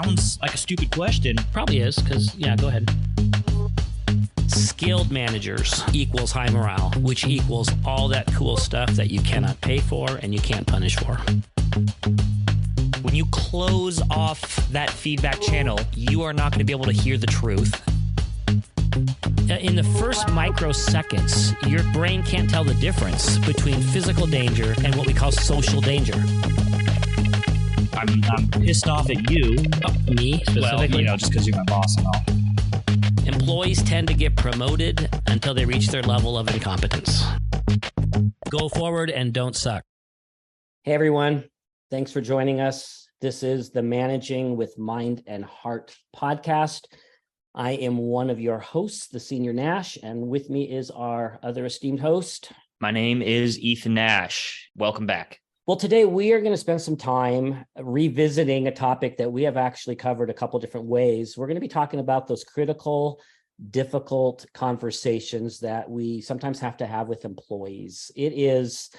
sounds like a stupid question. Probably is, because, yeah, go ahead. Skilled managers equals high morale, which equals all that cool stuff that you cannot pay for and you can't punish for. When you close off that feedback channel, you are not going to be able to hear the truth. In the first microseconds, your brain can't tell the difference between physical danger and what we call social danger. I'm pissed off at you. Me, specifically? Well, just because you're my boss and all. Employees tend to get promoted until they reach their level of incompetence. Go forward and don't suck. Hey, everyone. Thanks for joining us. This is the Managing with Mind and Heart podcast. I am one of your hosts, the Senior Nash, and with me is our other esteemed host. My name is Ethan Nash. Welcome back. Well, today we are going to spend some time revisiting a topic that we have actually covered a couple different ways. We're going to be talking about those critical, difficult conversations that we sometimes have to have with employees. It is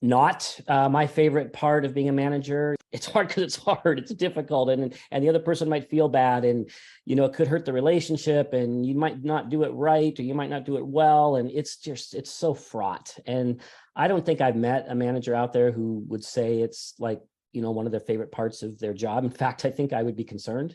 not my favorite part of being a manager. It's hard because it's hard. It's difficult, and the other person might feel bad, and it could hurt the relationship, and you might not do it right, or you might not do it well, and it's so fraught. And I don't think I've met a manager out there who would say it's like one of their favorite parts of their job. In fact, I think I would be concerned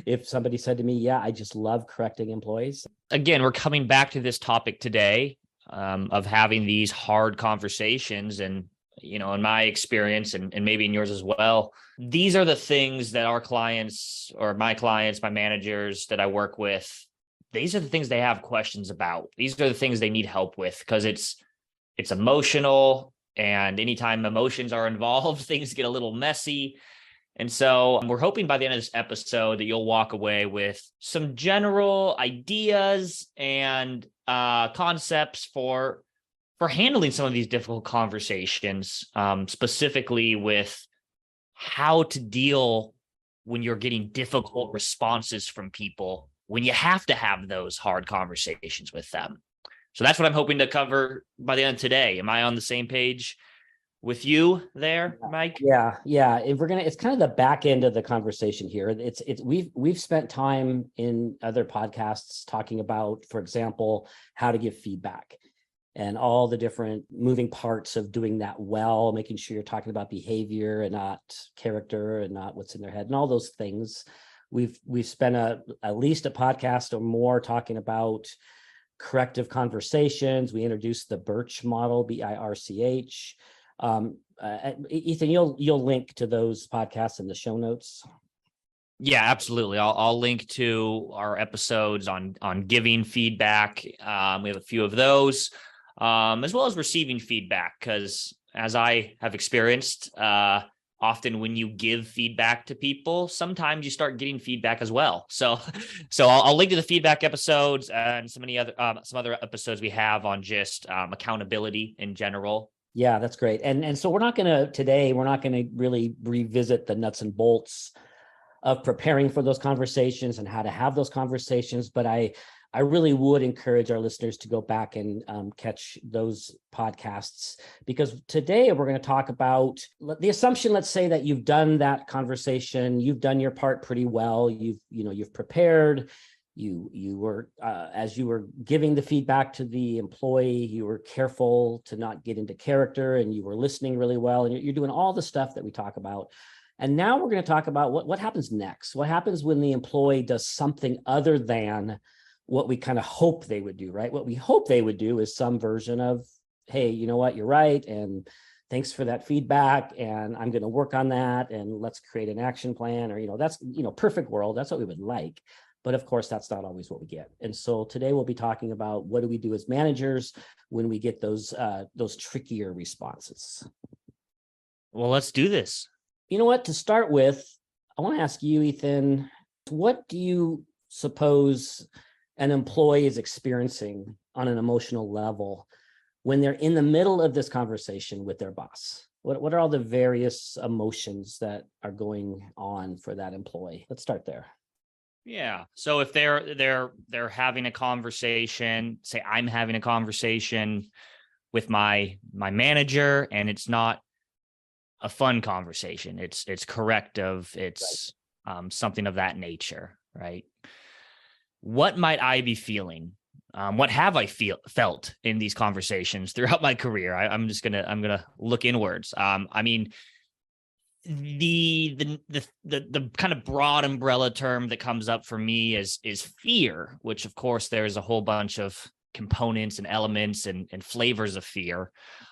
if somebody said to me, "Yeah, I just love correcting employees." Again, we're coming back to this topic today. Of having these hard conversations. And, in my experience and maybe in yours as well, these are the things that our clients or my clients, my managers that I work with, these are the things they have questions about. These are the things they need help with because it's emotional. And anytime emotions are involved, things get a little messy. And so we're hoping by the end of this episode that you'll walk away with some general ideas and concepts for handling some of these difficult conversations, specifically with how to deal when you're getting difficult responses from people, when you have to have those hard conversations with them. So that's what I'm hoping to cover by the end of today. Am I on the same page with you there, Mike? Yeah. It's kind of the back end of the conversation here. We've spent time in other podcasts talking about, for example, how to give feedback and all the different moving parts of doing that well, making sure you're talking about behavior and not character and not what's in their head and all those things. We've spent at least a podcast or more talking about corrective conversations. We introduced the Birch model, BIRCH. Ethan, you'll link to those podcasts in the show notes. Yeah, absolutely. I'll link to our episodes on giving feedback. We have a few of those, as well as receiving feedback, because as I have experienced, often when you give feedback to people, sometimes you start getting feedback as well. So I'll link to the feedback episodes and some other episodes we have on just accountability in general. Yeah, that's great. And so we're not going to really revisit the nuts and bolts of preparing for those conversations and how to have those conversations. But I really would encourage our listeners to go back and catch those podcasts, because today we're going to talk about the assumption, let's say that you've done that conversation, you've done your part pretty well, you've prepared. You were, as you were giving the feedback to the employee, you were careful to not get into character, and you were listening really well, and you're doing all the stuff that we talk about. And now we're going to talk about what happens next. What happens when the employee does something other than what we kind of hope they would do, right? What we hope they would do is some version of, hey, you know what, you're right, and thanks for that feedback, and I'm going to work on that, and let's create an action plan, or, that's, perfect world. That's what we would like. But of course, that's not always what we get. And so today we'll be talking about what do we do as managers when we get those trickier responses. Well, let's do this. You know what? To start with, I want to ask you, Ethan, what do you suppose an employee is experiencing on an emotional level when they're in the middle of this conversation with their boss? What are all the various emotions that are going on for that employee? Let's start there. Yeah. So if they're having a conversation, say I'm having a conversation with my manager, and it's not a fun conversation. It's corrective. It's something of that nature, right? What might I be feeling? What have I felt in these conversations throughout my career? I'm gonna look inwards. I mean, the kind of broad umbrella term that comes up for me is fear, which of course there's a whole bunch of components and elements and flavors of fear,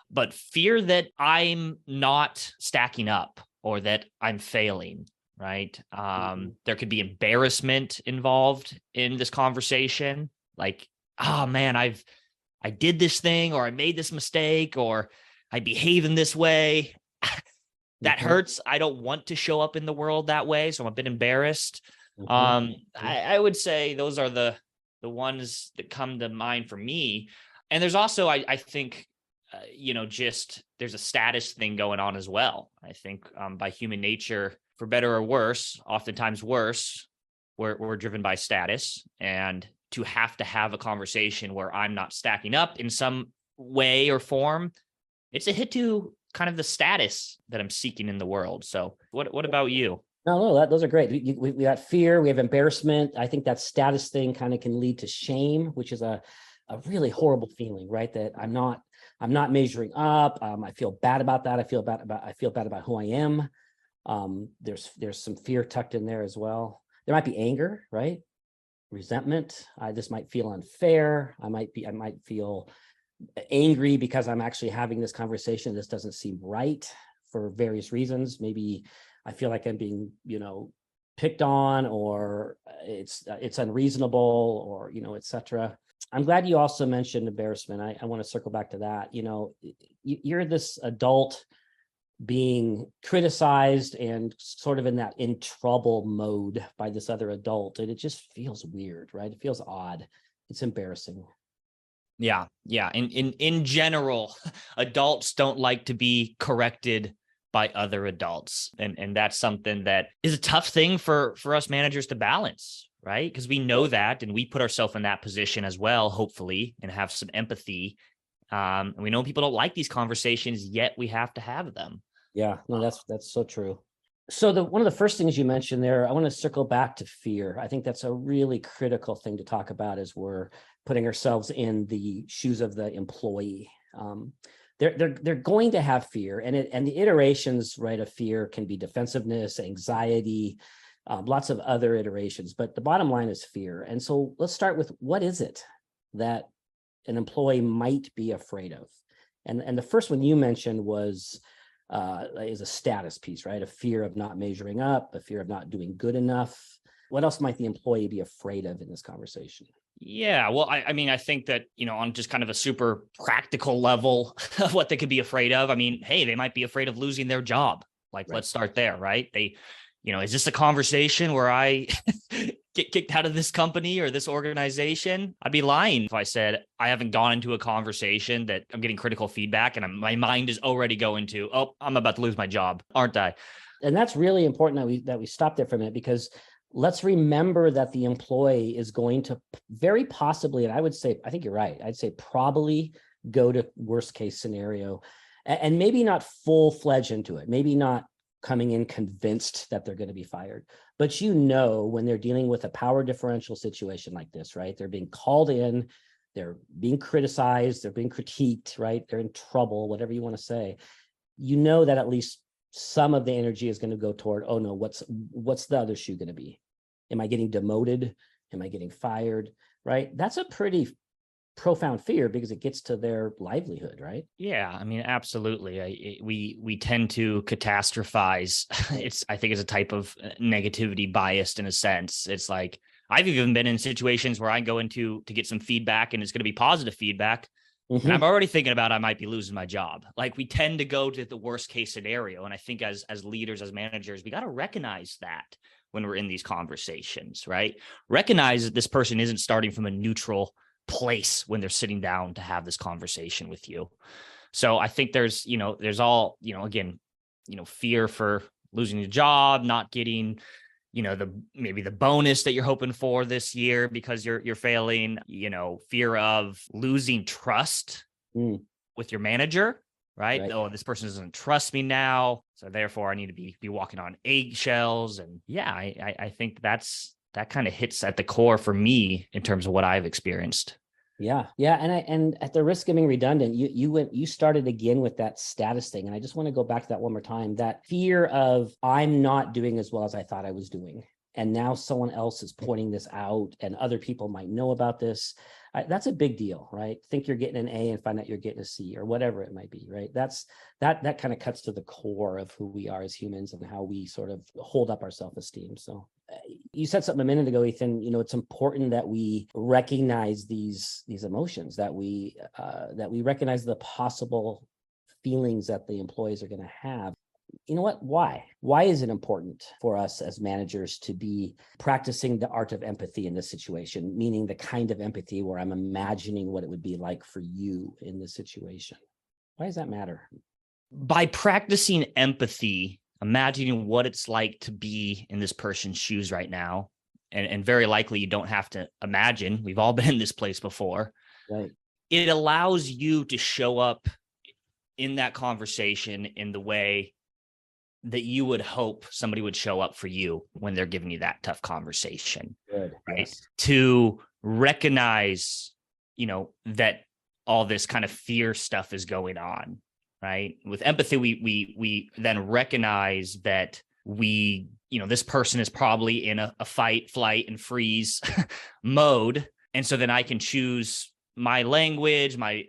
but fear that I'm not stacking up or that I'm failing, right? There could be embarrassment involved in this conversation, like, oh man, I did this thing, or I made this mistake, or I behave in this way. That hurts. I don't want to show up in the world that way, so I'm a bit embarrassed. I would say those are the ones that come to mind for me. And there's also, I think, just there's a status thing going on as well. I think by human nature, for better or worse, oftentimes worse, we're driven by status, and to have a conversation where I'm not stacking up in some way or form, it's a hit to kind of the status that I'm seeking in the world. So what about you? No, those are great. We got fear, we have embarrassment. I think that status thing kind of can lead to shame, which is a really horrible feeling, right? That I'm not measuring up. I feel bad about that. I feel bad about who I am. There's some fear tucked in there as well. There might be anger, right? Resentment. This might feel unfair. I might feel angry because I'm actually having this conversation. This doesn't seem right for various reasons. Maybe I feel like I'm being, picked on, or it's unreasonable, or, etc. I'm glad you also mentioned embarrassment. I want to circle back to that. You're this adult being criticized and sort of in that in trouble mode by this other adult. And it just feels weird, right? It feels odd. It's embarrassing. Yeah. In general, adults don't like to be corrected by other adults. And that's something that is a tough thing for us managers to balance, right? Because we know that, and we put ourselves in that position as well, hopefully, and have some empathy. And we know people don't like these conversations, yet we have to have them. Yeah, no, that's so true. So one of the first things you mentioned there, I want to circle back to fear. I think that's a really critical thing to talk about as we're putting ourselves in the shoes of the employee. They're going to have fear, and the iterations, right, of fear can be defensiveness, anxiety, lots of other iterations. But the bottom line is fear. And so let's start with, what is it that an employee might be afraid of? And the first one you mentioned was is a status piece, right? A fear of not measuring up, a fear of not doing good enough. What else might the employee be afraid of in this conversation? Yeah, well, I mean, I think that, on just kind of a super practical level of what they could be afraid of. I mean, hey, they might be afraid of losing their job. Like, right. Let's start there, right? Is this a conversation where I get kicked out of this company or this organization? I'd be lying if I said I haven't gone into a conversation that I'm getting critical feedback and my mind is already going to, oh, I'm about to lose my job, aren't I? And that's really important that we stop there for a minute, because let's remember that the employee is going to very possibly, and I think you're right, I'd say probably go to worst case scenario, and maybe not full-fledged into it, maybe not coming in convinced that they're going to be fired. But when they're dealing with a power differential situation like this, right? They're being called in, they're being criticized, they're being critiqued, right? They're in trouble, whatever you want to say. That at least some of the energy is going to go toward, oh no, what's the other shoe going to be? Am I getting demoted? Am I getting fired? Right? That's a pretty profound fear, because it gets to their livelihood, right? Yeah, I mean, absolutely. We tend to catastrophize. I think it's a type of negativity biased in a sense. It's like, I've even been in situations where I go into to get some feedback, and it's going to be positive feedback. And I'm already thinking about I might be losing my job. Like, we tend to go to the worst case scenario. And I think as leaders, as managers, we got to recognize that when we're in these conversations, right? Recognize that this person isn't starting from a neutral place when they're sitting down to have this conversation with you. So I think there's all, again, fear for losing your job, not getting, maybe the bonus that you're hoping for this year because you're failing, fear of losing trust with your manager, right? Right. Oh, this person doesn't trust me now, so therefore I need to be walking on eggshells. And yeah, I think that kind of hits at the core for me in terms of what I've experienced. Yeah. Yeah. And at the risk of being redundant, you started again with that status thing. And I just want to go back to that one more time. That fear of I'm not doing as well as I thought I was doing. And now someone else is pointing this out and other people might know about this. That's a big deal, right? Think you're getting an A and find out you're getting a C or whatever it might be, right? That kind of cuts to the core of who we are as humans and how we sort of hold up our self-esteem. So you said something a minute ago, Ethan. It's important that we recognize these emotions, that we recognize the possible feelings that the employees are going to have. You know what? Why is it important for us as managers to be practicing the art of empathy in this situation? Meaning the kind of empathy where I'm imagining what it would be like for you in this situation. Why does that matter? By practicing empathy, imagining what it's like to be in this person's shoes right now, and very likely you don't have to imagine, we've all been in this place before. Right. It allows you to show up in that conversation in the way that you would hope somebody would show up for you when they're giving you that tough conversation. Good. Right. Yes. To recognize, that all this kind of fear stuff is going on. Right. With empathy, we then recognize that this person is probably in a fight, flight, and freeze mode. And so then I can choose my language, my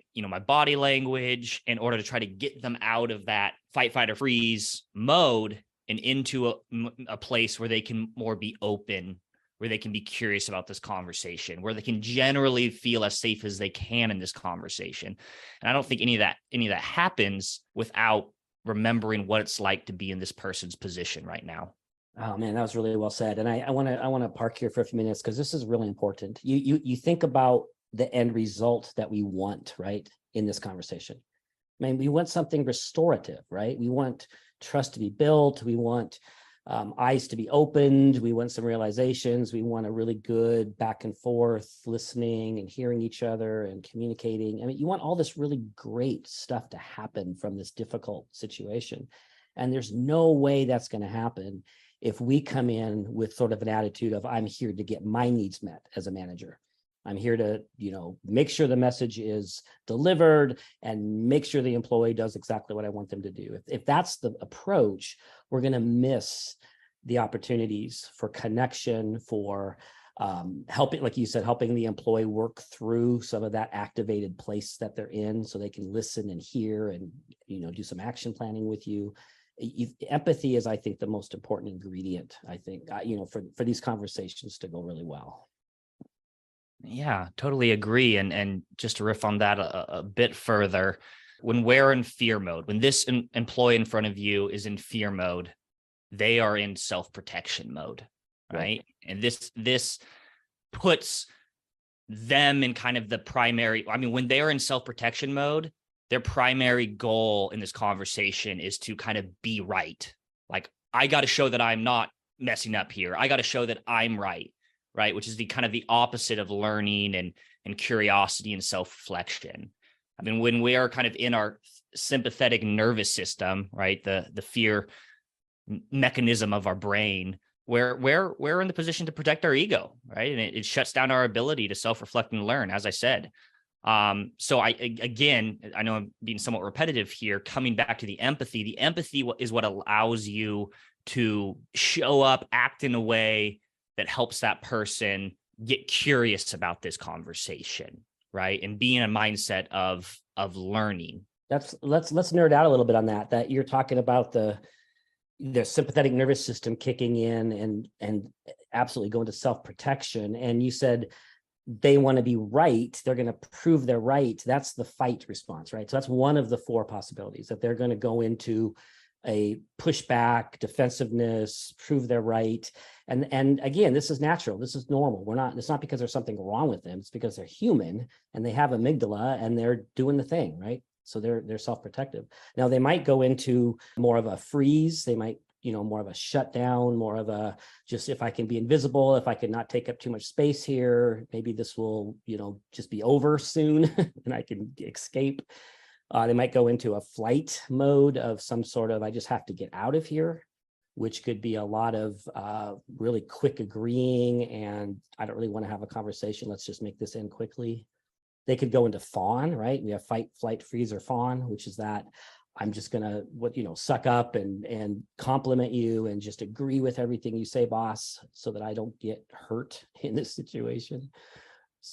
body language in order to try to get them out of that fight, fight, or freeze mode and into a place where they can more be open, where they can be curious about this conversation, where they can generally feel as safe as they can in this conversation. And I don't think any of that happens without remembering what it's like to be in this person's position right now. Oh man, that was really well said. And I want to park here for a few minutes because this is really important. You think about the end result that we want, right, in this conversation. I mean, we want something restorative, right? We want trust to be built. We want eyes to be opened. We want some realizations. We want a really good back and forth listening and hearing each other and communicating. I mean, you want all this really great stuff to happen from this difficult situation. And there's no way that's going to happen if we come in with sort of an attitude of I'm here to get my needs met as a manager. I'm here to, make sure the message is delivered and make sure the employee does exactly what I want them to do. If that's the approach, we're going to miss the opportunities for connection, for helping, like you said, helping the employee work through some of that activated place that they're in so they can listen and hear and, do some action planning with you. Empathy is, I think, the most important ingredient, I think, for these conversations to go really well. Yeah, totally agree. And just to riff on that a bit further, when we're in fear mode, when this employee in front of you is in fear mode, they are in self-protection mode, right? And this puts them in kind of the primary, when they are in self-protection mode, their primary goal in this conversation is to kind of be right. Like, I got to show that I'm not messing up here. I got to show that I'm right. Right, which is the kind of the opposite of learning and curiosity and self-reflection. When we are kind of in our sympathetic nervous system, right, the fear mechanism of our brain, we're in the position to protect our ego, right, and it shuts down our ability to self-reflect and learn, as I said. So I know I'm being somewhat repetitive here. Coming back to the empathy is what allows you to show up, act in a way that helps that person get curious about this conversation, right? And be in a mindset of learning. Let's nerd out a little bit on that you're talking about the sympathetic nervous system kicking in and absolutely going to self-protection. And you said they want to be right. They're going to prove they're right. That's the fight response, right? So that's one of the four possibilities, that they're going to go into a pushback, defensiveness, prove they're right. And again, this is natural. This is normal. It's not because there's something wrong with them. It's because they're human and they have amygdala and they're doing the thing, right? So they're self-protective. Now they might go into more of a freeze. They might, more of a shutdown, more of a just, if I can be invisible, if I can not take up too much space here, maybe this will, just be over soon and I can escape. They might go into a flight mode of some sort of, I just have to get out of here, which could be a lot of really quick agreeing, and I don't really want to have a conversation. Let's just make this end quickly. They could go into fawn, right? We have fight, flight, freeze, or fawn, which is that I'm just gonna suck up and compliment you and just agree with everything you say, boss, so that I don't get hurt in this situation.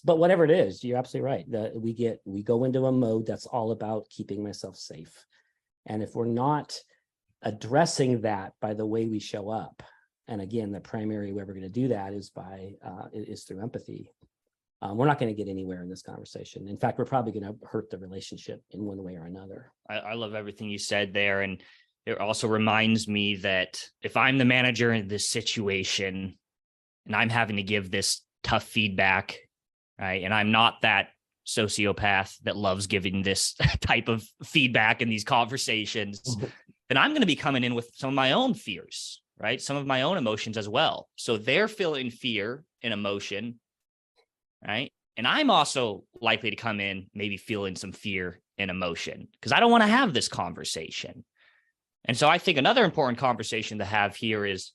But whatever it is, you're absolutely right. We go into a mode that's all about keeping myself safe. And if we're not addressing that by the way we show up, and again, the primary way we're going to do that is through empathy. We're not going to get anywhere in this conversation. In fact, we're probably going to hurt the relationship in one way or another. I love everything you said there. And it also reminds me that if I'm the manager in this situation and I'm having to give this tough feedback, right, and I'm not that sociopath that loves giving this type of feedback in these conversations, then I'm going to be coming in with some of my own fears, right? Some of my own emotions as well. So they're feeling fear and emotion, right? And I'm also likely to come in maybe feeling some fear and emotion because I don't want to have this conversation. And so I think another important conversation to have here is,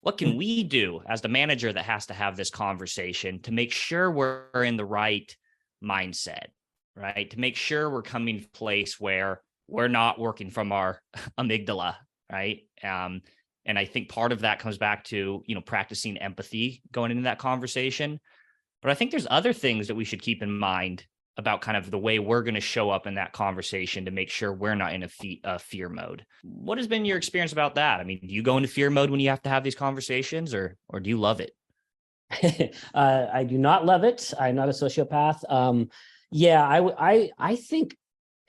what can we do as the manager that has to have this conversation to make sure we're in the right mindset, right? To make sure we're coming to a place where we're not working from our amygdala, right? And I think part of that comes back to, practicing empathy going into that conversation. But I think there's other things that we should keep in mind about kind of the way we're going to show up in that conversation to make sure we're not in a fear mode. What has been your experience about that? I mean, do you go into fear mode when you have to have these conversations, or do you love it? I do not love it. I'm not a sociopath. I think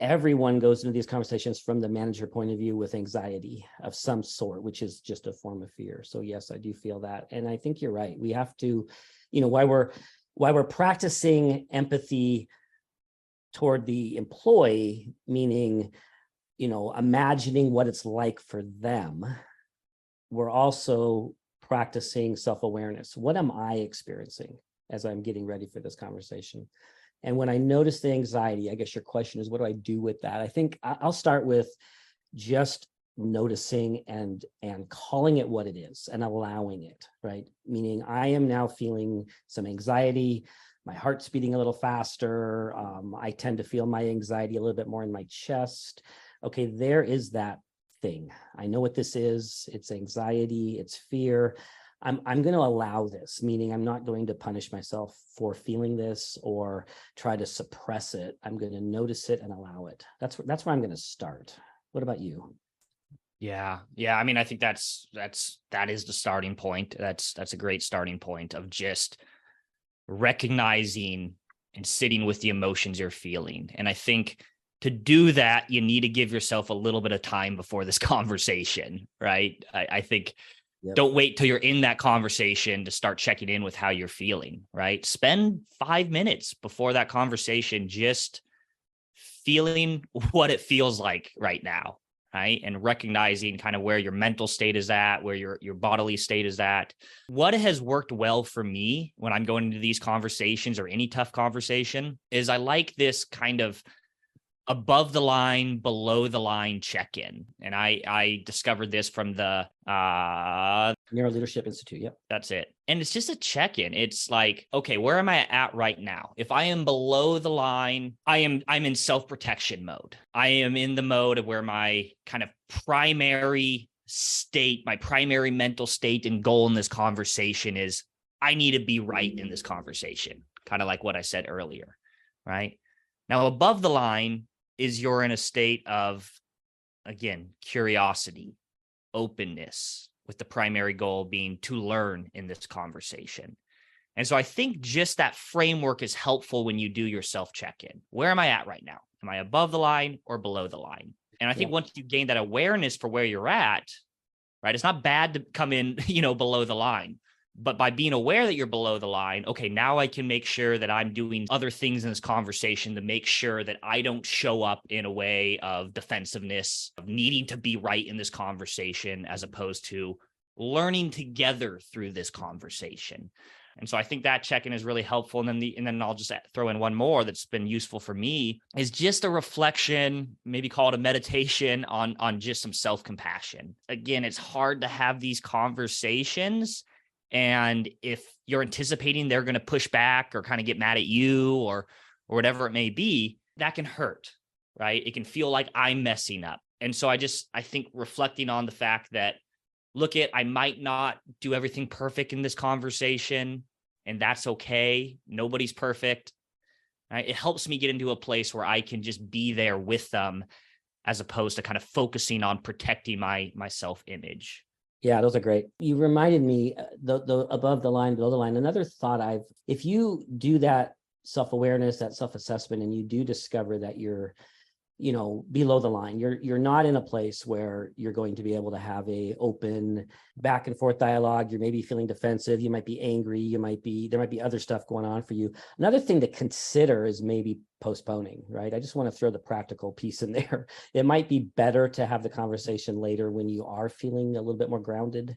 everyone goes into these conversations from the manager point of view with anxiety of some sort, which is just a form of fear. So yes, I do feel that. And I think you're right. We have to, while we're practicing empathy toward the employee, meaning, imagining what it's like for them, we're also practicing self-awareness. What am I experiencing as I'm getting ready for this conversation? And when I notice the anxiety, I guess your question is, what do I do with that? I think I'll start with just noticing and calling it what it is and allowing it, right? Meaning I am now feeling some anxiety. My heart's beating a little faster. I tend to feel my anxiety a little bit more in my chest. Okay, there is that thing. I know what this is. It's anxiety, it's fear. I'm going to allow this, meaning I'm not going to punish myself for feeling this or try to suppress it. I'm going to notice it and allow it. That's where I'm going to start. What about you? Yeah. I mean, I think that is the starting point. That's a great starting point of just recognizing and sitting with the emotions you're feeling. And I think to do that, you need to give yourself a little bit of time before this conversation, right? I think Don't wait till you're in that conversation to start checking in with how you're feeling, right? Spend 5 minutes before that conversation just feeling what it feels like right now, right? And recognizing kind of where your mental state is at, where your bodily state is at. What has worked well for me when I'm going into these conversations or any tough conversation is I like this kind of above the line, below the line check-in. And I discovered this from the Neuro Leadership Institute. Yep. That's it. And it's just a check-in. It's like, okay, where am I at right now? If I am below the line, I'm in self-protection mode. I am in the mode of where my kind of primary state, my primary mental state and goal in this conversation is I need to be right in this conversation. Kind of like what I said earlier, right? Now, above the line is you're in a state of, again, curiosity, openness, with the primary goal being to learn in this conversation. And so I think just that framework is helpful when you do your self-check-in. Where am I at right now? Am I above the line or below the line? And I think once you gain that awareness for where you're at, right, it's not bad to come in, below the line. But by being aware that you're below the line, okay, now I can make sure that I'm doing other things in this conversation to make sure that I don't show up in a way of defensiveness, of needing to be right in this conversation, as opposed to learning together through this conversation. And so I think that check-in is really helpful. And then I'll just throw in one more that's been useful for me, is just a reflection, maybe call it a meditation on just some self-compassion. Again, it's hard to have these conversations. And if you're anticipating they're going to push back or kind of get mad at you or whatever it may be, that can hurt, right? It can feel like I'm messing up. And so I think reflecting on the fact that, I might not do everything perfect in this conversation, and that's okay. Nobody's perfect. Right? It helps me get into a place where I can just be there with them, as opposed to kind of focusing on protecting my self-image. Yeah, those are great. You reminded me, the above the line, below the line. Another thought if you do that self-awareness, that self-assessment, and you do discover that you're, below the line, you're not in a place where you're going to be able to have a open back and forth dialogue. You're maybe feeling defensive. You might be angry. There might be other stuff going on for you. Another thing to consider is maybe postponing, right? I just want to throw the practical piece in there. It might be better to have the conversation later when you are feeling a little bit more grounded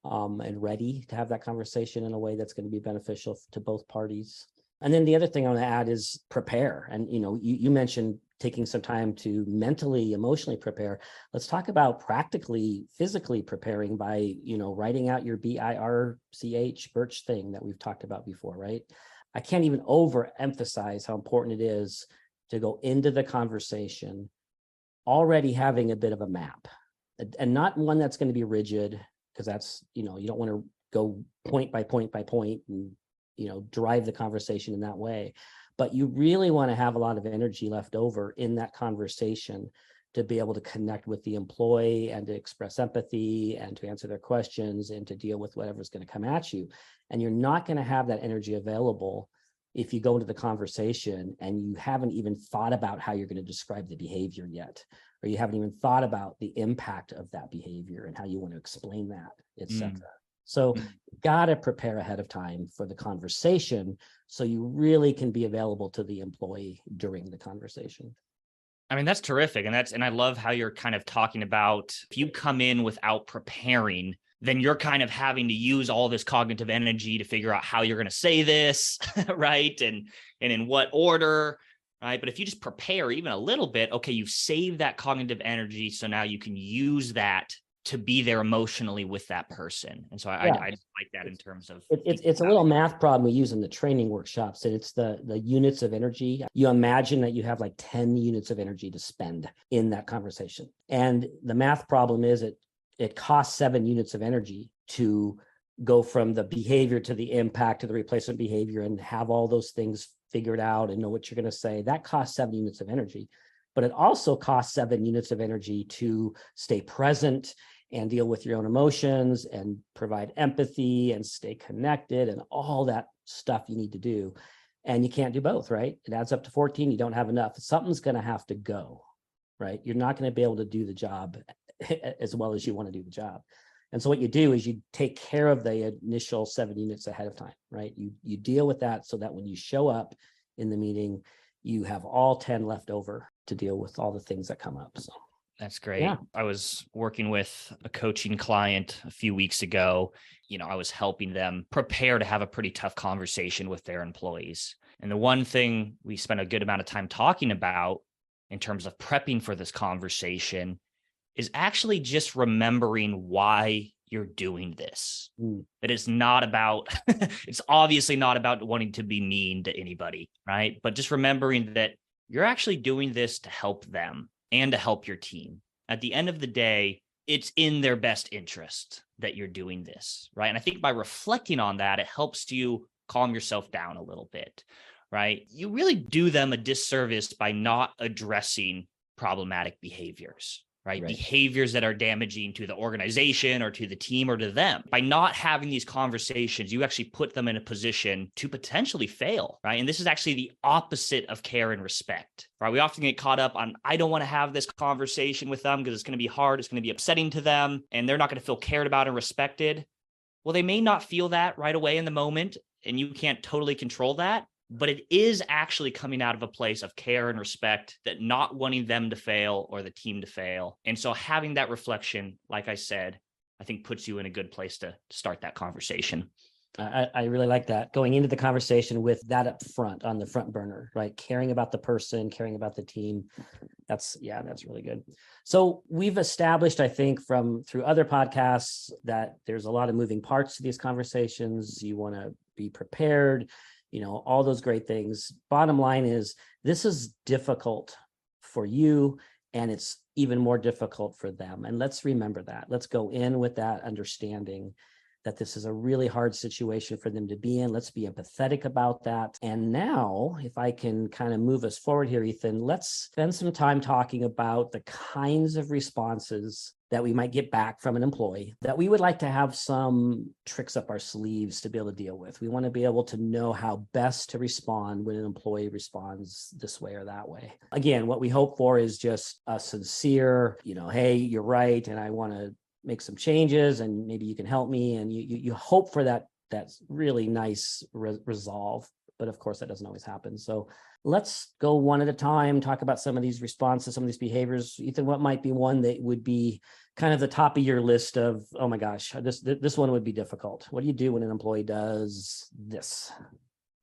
and ready to have that conversation in a way that's going to be beneficial to both parties. And then the other thing I want to add is prepare. And, you mentioned taking some time to mentally, emotionally prepare. Let's talk about practically, physically preparing by, writing out your BIRCH, birch thing that we've talked about before, right? I can't even overemphasize how important it is to go into the conversation already having a bit of a map, and not one that's going to be rigid, because that's, you don't want to go point by point by point and drive the conversation in that way. But you really want to have a lot of energy left over in that conversation to be able to connect with the employee and to express empathy and to answer their questions and to deal with whatever's going to come at you. And you're not going to have that energy available if you go into the conversation and you haven't even thought about how you're going to describe the behavior yet, or you haven't even thought about the impact of that behavior and how you want to explain that, et cetera. So you got to prepare ahead of time for the conversation so you really can be available to the employee during the conversation. I mean, that's terrific. And I love how you're kind of talking about, if you come in without preparing, then you're kind of having to use all this cognitive energy to figure out how you're going to say this, right? And in what order, right? But if you just prepare even a little bit, okay, you've saved that cognitive energy. So now you can use that to be there emotionally with that person. And so I just like that in terms of it's a little math problem we use in the training workshops, and it's the units of energy. You imagine that you have like 10 units of energy to spend in that conversation, and the math problem is it costs 7 units of energy to go from the behavior to the impact to the replacement behavior and have all those things figured out and know what you're going to say. That costs 7 units of energy, but it also costs 7 units of energy to stay present and deal with your own emotions and provide empathy and stay connected and all that stuff you need to do. And you can't do both, right? It adds up to 14. You don't have enough. Something's going to have to go, right? You're not going to be able to do the job as well as you want to do the job. And so what you do is you take care of the initial 7 units ahead of time, right? You deal with that so that when you show up in the meeting, you have all 10 left over to deal with all the things that come up. So that's great. Yeah. I was working with a coaching client a few weeks ago. I was helping them prepare to have a pretty tough conversation with their employees. And the one thing we spent a good amount of time talking about in terms of prepping for this conversation is actually just remembering why you're doing this. That it's not about, it's obviously not about wanting to be mean to anybody, right? But just remembering that you're actually doing this to help them and to help your team. At the end of the day, it's in their best interest that you're doing this, right? And I think by reflecting on that, it helps you calm yourself down a little bit, right? You really do them a disservice by not addressing problematic behaviors, right? Behaviors that are damaging to the organization or to the team or to them. By not having these conversations, you actually put them in a position to potentially fail, right? And this is actually the opposite of care and respect, right? We often get caught up on, I don't want to have this conversation with them because it's going to be hard. It's going to be upsetting to them and they're not going to feel cared about and respected. Well, they may not feel that right away in the moment and you can't totally control that. But it is actually coming out of a place of care and respect, that not wanting them to fail or the team to fail. And so having that reflection, like I said, I think puts you in a good place to start that conversation. I really like that. Going into the conversation with that up front on the front burner, right? Caring about the person, caring about the team. That's really good. So we've established, I think, through other podcasts that there's a lot of moving parts to these conversations. You want to be prepared, all those great things. Bottom line is this is difficult for you, and it's even more difficult for them. And let's remember that. Let's go in with that understanding that this is a really hard situation for them to be in. Let's be empathetic about that. And now, if I can kind of move us forward here, Ethan, let's spend some time talking about the kinds of responses that we might get back from an employee that we would like to have some tricks up our sleeves to be able to deal with. We want to be able to know how best to respond when an employee responds this way or that way. Again, what we hope for is just a sincere, hey, you're right, and I want to make some changes and maybe you can help me. And you hope for that's really nice resolve. But of course, that doesn't always happen. So let's go one at a time, talk about some of these responses, some of these behaviors. Ethan, what might be one that would be kind of the top of your list of, oh my gosh, this one would be difficult. What do you do when an employee does this?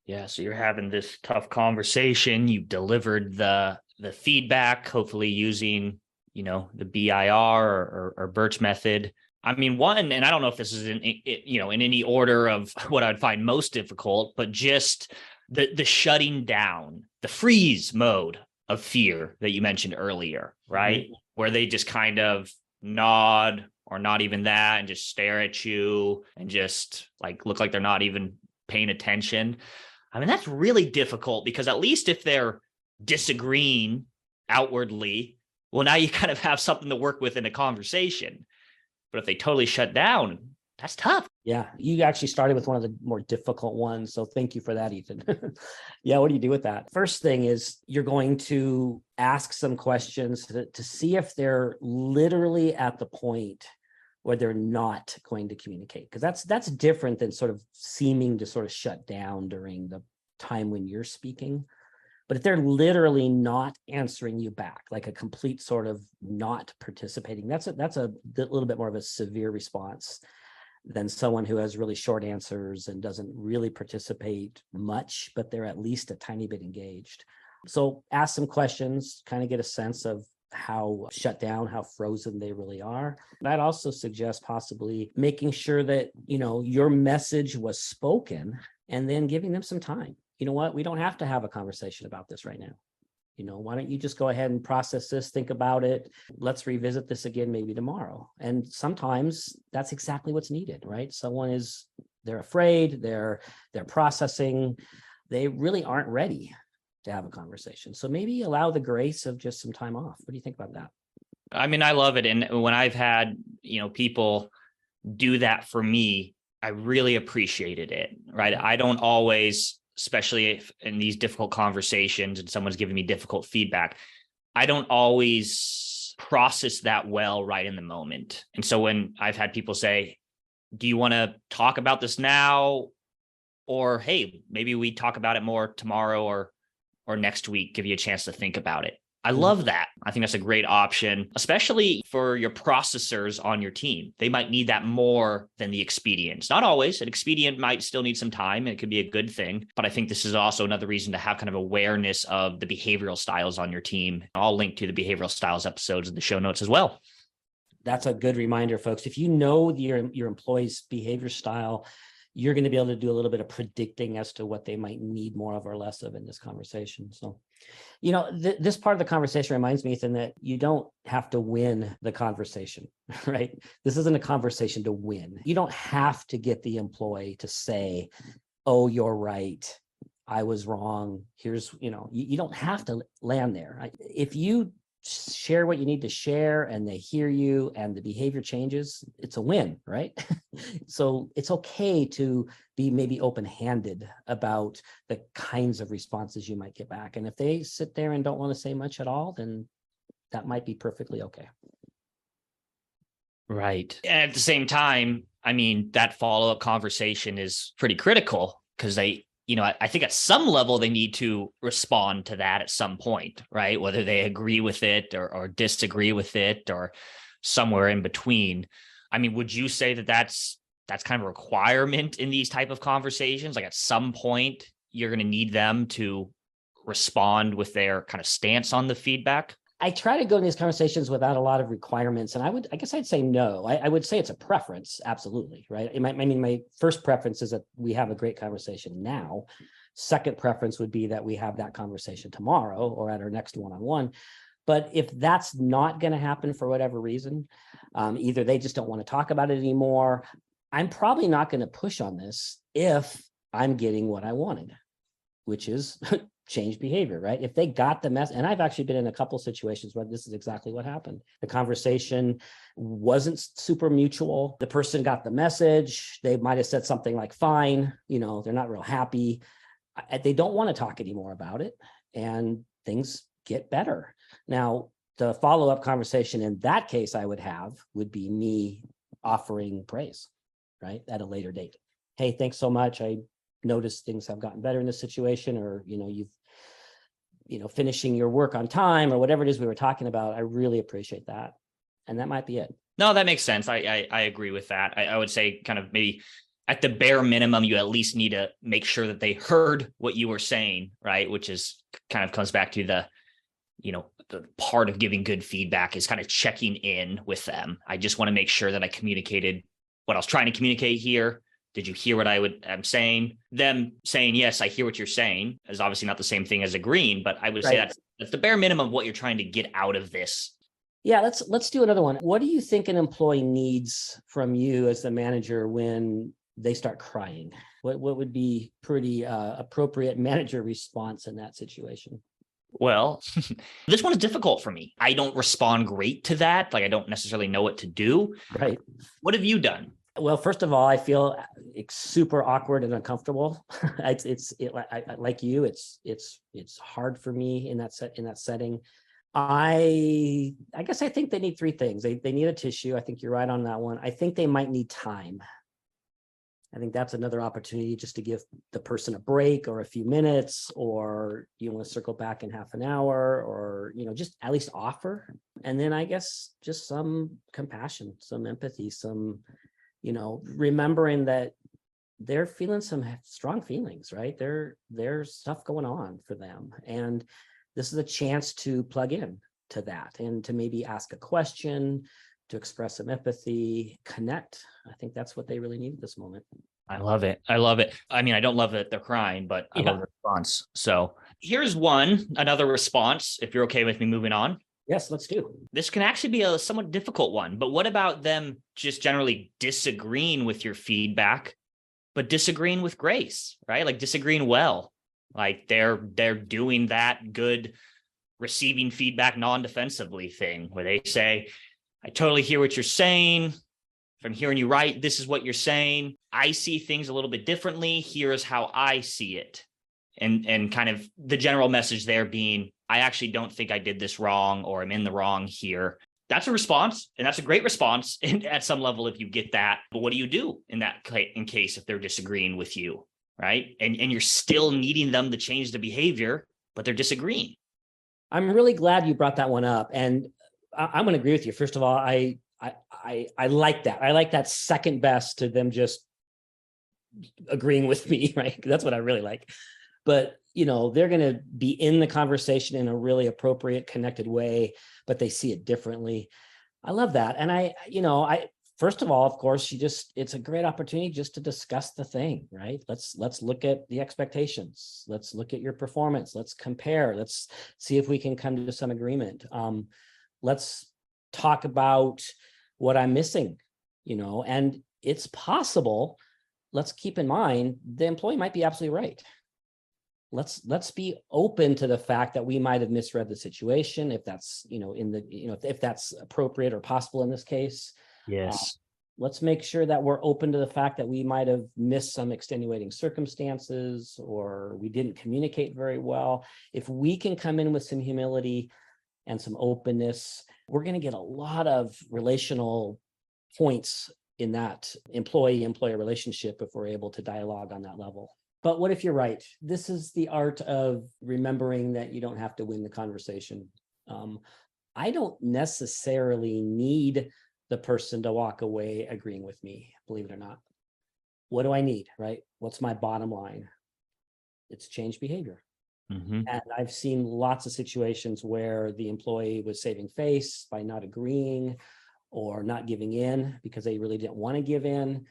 Yeah, so you're having this tough conversation. You've delivered the feedback, hopefully using the BIR or Birch method. I mean, one, and I don't know if this is in any order of what I'd find most difficult, but just the shutting down, the freeze mode of fear that you mentioned earlier, right? Mm-hmm. Where they just kind of nod or not even that and just stare at you and just like look like they're not even paying attention. I mean, that's really difficult because at least if they're disagreeing outwardly, well, now you kind of have something to work with in a conversation. But if they totally shut down, that's tough. Yeah, you actually started with one of the more difficult ones. So thank you for that, Ethan. Yeah, what do you do with that? First thing is you're going to ask some questions to see if they're literally at the point where they're not going to communicate. Because that's different than sort of seeming to sort of shut down during the time when you're speaking. But if they're literally not answering you back, like a complete sort of not participating, that's a little bit more of a severe response than someone who has really short answers and doesn't really participate much, but they're at least a tiny bit engaged. So ask some questions, kind of get a sense of how shut down, how frozen they really are. I'd also suggest possibly making sure that, your message was spoken and then giving them some time. You know what? We don't have to have a conversation about this right now. Why don't you just go ahead and process this, think about it. Let's revisit this again, maybe tomorrow. And sometimes that's exactly what's needed, right? They're afraid, they're processing, they really aren't ready to have a conversation. So maybe allow the grace of just some time off. What do you think about that? I mean, I love it. And when I've had, people do that for me, I really appreciated it, right? I don't always, especially if in these difficult conversations and someone's giving me difficult feedback, I don't always process that well right in the moment. And so when I've had people say, do you want to talk about this now? Or, hey, maybe we talk about it more tomorrow or next week, give you a chance to think about it. I love that. I think that's a great option, especially for your processors on your team. They might need that more than the expedients. Not always. An expedient might still need some time. It could be a good thing. But I think this is also another reason to have kind of awareness of the behavioral styles on your team. I'll link to the behavioral styles episodes in the show notes as well. That's a good reminder, folks. If you know your employee's behavior style, you're going to be able to do a little bit of predicting as to what they might need more of or less of in this conversation. So, this part of the conversation reminds me, Ethan, that you don't have to win the conversation, right? This isn't a conversation to win. You don't have to get the employee to say, oh, you're right, I was wrong. Here's, you don't have to land there. If you share what you need to share and they hear you and the behavior changes, it's a win, right? So it's okay to be maybe open-handed about the kinds of responses you might get back. And if they sit there and don't want to say much at all, then that might be perfectly okay. Right. And at the same time, I mean, that follow-up conversation is pretty critical because I think at some level they need to respond to that at some point, right? Whether they agree with it or disagree with it or somewhere in between. I mean, would you say that that's that's kind of a requirement in these type of conversations. Like at some point, you're going to need them to respond with their kind of stance on the feedback. I try to go in these conversations without a lot of requirements. And I guess I'd say no. I would say it's a preference. Absolutely. Right. My first preference is that we have a great conversation now. Second preference would be that we have that conversation tomorrow or at our next one-on-one. But if that's not going to happen for whatever reason, either they just don't want to talk about it anymore, I'm probably not going to push on this if I'm getting what I wanted, which is change behavior, right? If they got the mess, and I've actually been in a couple of situations where this is exactly what happened. The conversation wasn't super mutual. The person got the message. They might have said something like, fine, they're not real happy. They don't want to talk anymore about it, and things get better. Now, the follow-up conversation in that case would be me offering praise, right? At a later date. Hey, thanks so much. I noticed things have gotten better in this situation, or, you've, finishing your work on time or whatever it is we were talking about. I really appreciate that. And that might be it. No, that makes sense. I agree with that. I would say kind of maybe at the bare minimum, you at least need to make sure that they heard what you were saying, right? Which is kind of comes back to the part of giving good feedback is kind of checking in with them. I just want to make sure that I communicated what I was trying to communicate here. Did you hear what I'm saying? Them saying, yes, I hear what you're saying is obviously not the same thing as agreeing, but I would say that's the bare minimum of what you're trying to get out of this. Yeah, let's do another one. What do you think an employee needs from you as the manager when they start crying? What would be pretty appropriate manager response in that situation? Well, this one is difficult for me. I don't respond great to that. Like I don't necessarily know what to do. Right. What have you done? Well, first of all, I feel super awkward and uncomfortable. Like you, it's hard for me in that setting. I guess I think they need three things. They need a tissue. I think you're right on that one. I think they might need time. I think that's another opportunity just to give the person a break or a few minutes, or you want to circle back in half an hour, or, just at least offer. And then I guess just some compassion, some empathy, some, remembering that they're feeling some strong feelings, right? There's stuff going on for them. And this is a chance to plug in to that and to maybe ask a question, to express some empathy, connect. I think that's what they really need at this moment. I love it. I mean, I don't love that they're crying, but I love the response. So here's another response, if you're okay with me moving on. Yes, let's do. This can actually be a somewhat difficult one, but what about them just generally disagreeing with your feedback, but disagreeing with grace, right? Like disagreeing well, like they're doing that good receiving feedback non-defensively thing where they say, I totally hear what you're saying. If I'm hearing you right, this is what you're saying. I see things a little bit differently. Here is how I see it. And kind of the general message there being, I actually don't think I did this wrong, or I'm in the wrong here. That's a response, and that's a great response at some level if you get that. But what do you do in case if they're disagreeing with you, right? And you're still needing them to change the behavior, but they're disagreeing. I'm really glad you brought that one up, and I'm going to agree with you. First of all, I like that. I like that second best to them just agreeing with me, right? That's what I really like. But, they're going to be in the conversation in a really appropriate, connected way, but they see it differently. I love that. And I first of all, of course, it's a great opportunity just to discuss the thing, right? Let's look at the expectations. Let's look at your performance. Let's compare. Let's see if we can come to some agreement. Let's talk about what I'm missing, and it's possible. Let's keep in mind, the employee might be absolutely right. Let's be open to the fact that we might have misread the situation, if that's, if that's appropriate or possible in this case. Yes. Let's make sure that we're open to the fact that we might have missed some extenuating circumstances, or we didn't communicate very well. If we can come in with some humility and some openness, we're going to get a lot of relational points in that employee-employer relationship if we're able to dialogue on that level. But what if you're right? This is the art of remembering that you don't have to win the conversation. I don't necessarily need the person to walk away agreeing with me, believe it or not. what do I need, right? What's my bottom line? It's change behavior. Mm-hmm. And I've seen lots of situations where the employee was saving face by not agreeing or not giving in because they really didn't want to give in.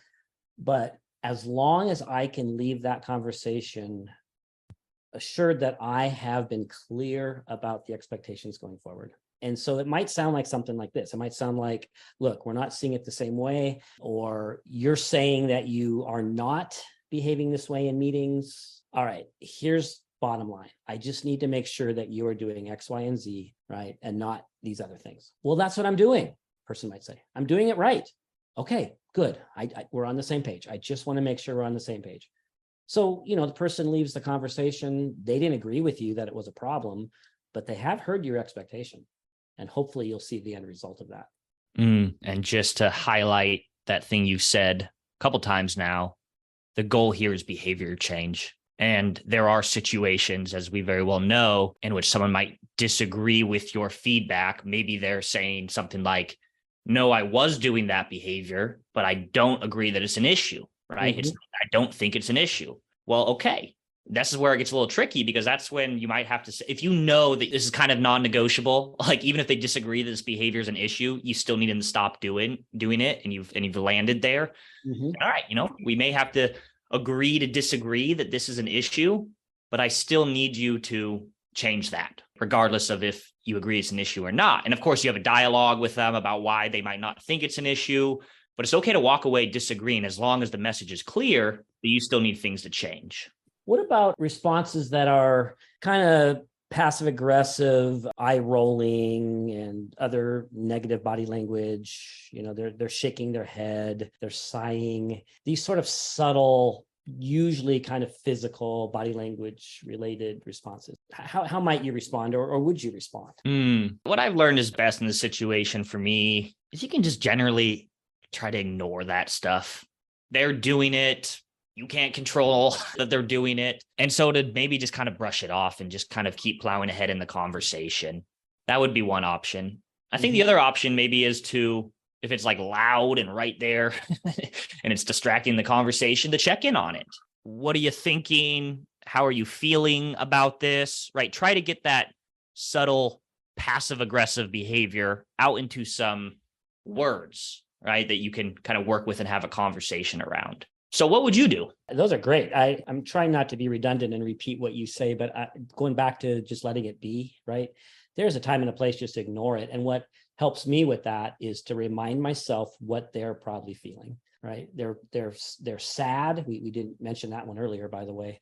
But as long as I can leave that conversation assured that I have been clear about the expectations going forward. And so it might sound like something like this. It might sound like, look, we're not seeing it the same way, or you're saying that you are not behaving this way in meetings. All right, here's bottom line. I just need to make sure that you are doing X, Y, and Z, right? And not these other things. Well, that's what I'm doing. Person might say, I'm doing it right. Okay, good. We're on the same page. I just want to make sure we're on the same page. So, the person leaves the conversation. They didn't agree with you that it was a problem, but they have heard your expectation. And hopefully you'll see the end result of that. And just to highlight that thing you've said a couple times now, the goal here is behavior change. And there are situations, as we very well know, in which someone might disagree with your feedback. Maybe they're saying something like, no, I was doing that behavior, but I don't agree that it's an issue, right? Mm-hmm. I don't think it's an issue. Well, okay. This is where it gets a little tricky, because that's when you might have to say, if you know that this is kind of non-negotiable, like even if they disagree that this behavior is an issue, you still need them to stop doing it, and you've landed there. Mm-hmm. All right, we may have to agree to disagree that this is an issue, but I still need you to change that, regardless of if you agree it's an issue or not. And of course, you have a dialogue with them about why they might not think it's an issue, but it's okay to walk away disagreeing as long as the message is clear that you still need things to change. What about responses that are kind of passive aggressive, eye rolling, and other negative body language? They're shaking their head, they're sighing. These sort of subtle, usually kind of physical body language related responses. How might you respond, or would you respond? What I've learned is best in this situation for me is you can just generally try to ignore that stuff. They're doing it. You can't control that they're doing it. And so to maybe just kind of brush it off and just kind of keep plowing ahead in the conversation, that would be one option. I think the other option maybe is to, if it's like loud and right there and it's distracting the conversation, to check in on it. What are you thinking? How are you feeling about this? Right? Try to get that subtle passive aggressive behavior out into some words, right? That you can kind of work with and have a conversation around. So what would you do? Those are great. I'm trying not to be redundant and repeat what you say, but going back to just letting it be, right? There's a time and a place just to ignore it. And what helps me with that is to remind myself what they're probably feeling, right? They're sad. We didn't mention that one earlier, by the way.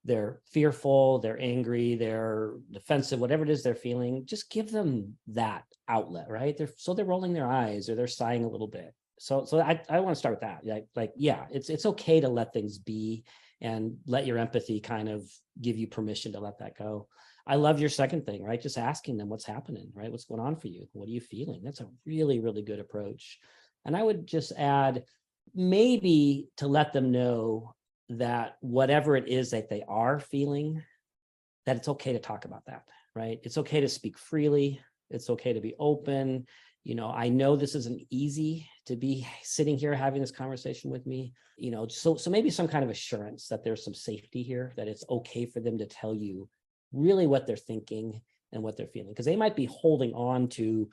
They're fearful, they're angry, they're defensive, whatever it is they're feeling, just give them that outlet, right? They're rolling their eyes or they're sighing a little bit. So I want to start with that. Yeah, it's okay to let things be and let your empathy kind of give you permission to let that go. I love your second thing, right? Just asking them what's happening, right? What's going on for you? What are you feeling? That's a really, really good approach. And I would just add maybe to let them know that whatever it is that they are feeling, that it's okay to talk about that, right? It's okay to speak freely. It's okay to be open. I know this isn't easy to be sitting here having this conversation with me, so maybe some kind of assurance that there's some safety here, that it's okay for them to tell you really what they're thinking and what they're feeling, because they might be holding on to,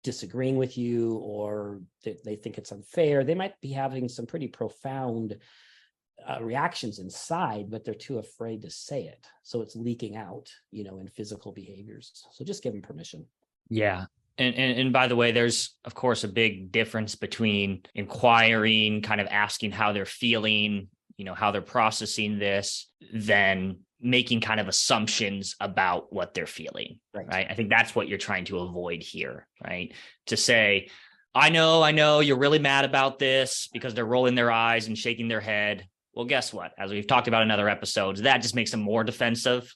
disagreeing with you, or they think it's unfair. They might be having some pretty profound reactions inside, but they're too afraid to say it. So it's leaking out, in physical behaviors. So just give them permission. Yeah. And by the way, there's, of course, a big difference between inquiring, kind of asking how they're feeling, how they're processing this, than making kind of assumptions about what they're feeling, right? I think that's what you're trying to avoid here, right? To say, I know you're really mad about this because they're rolling their eyes and shaking their head. Well, guess what? As we've talked about in other episodes, that just makes them more defensive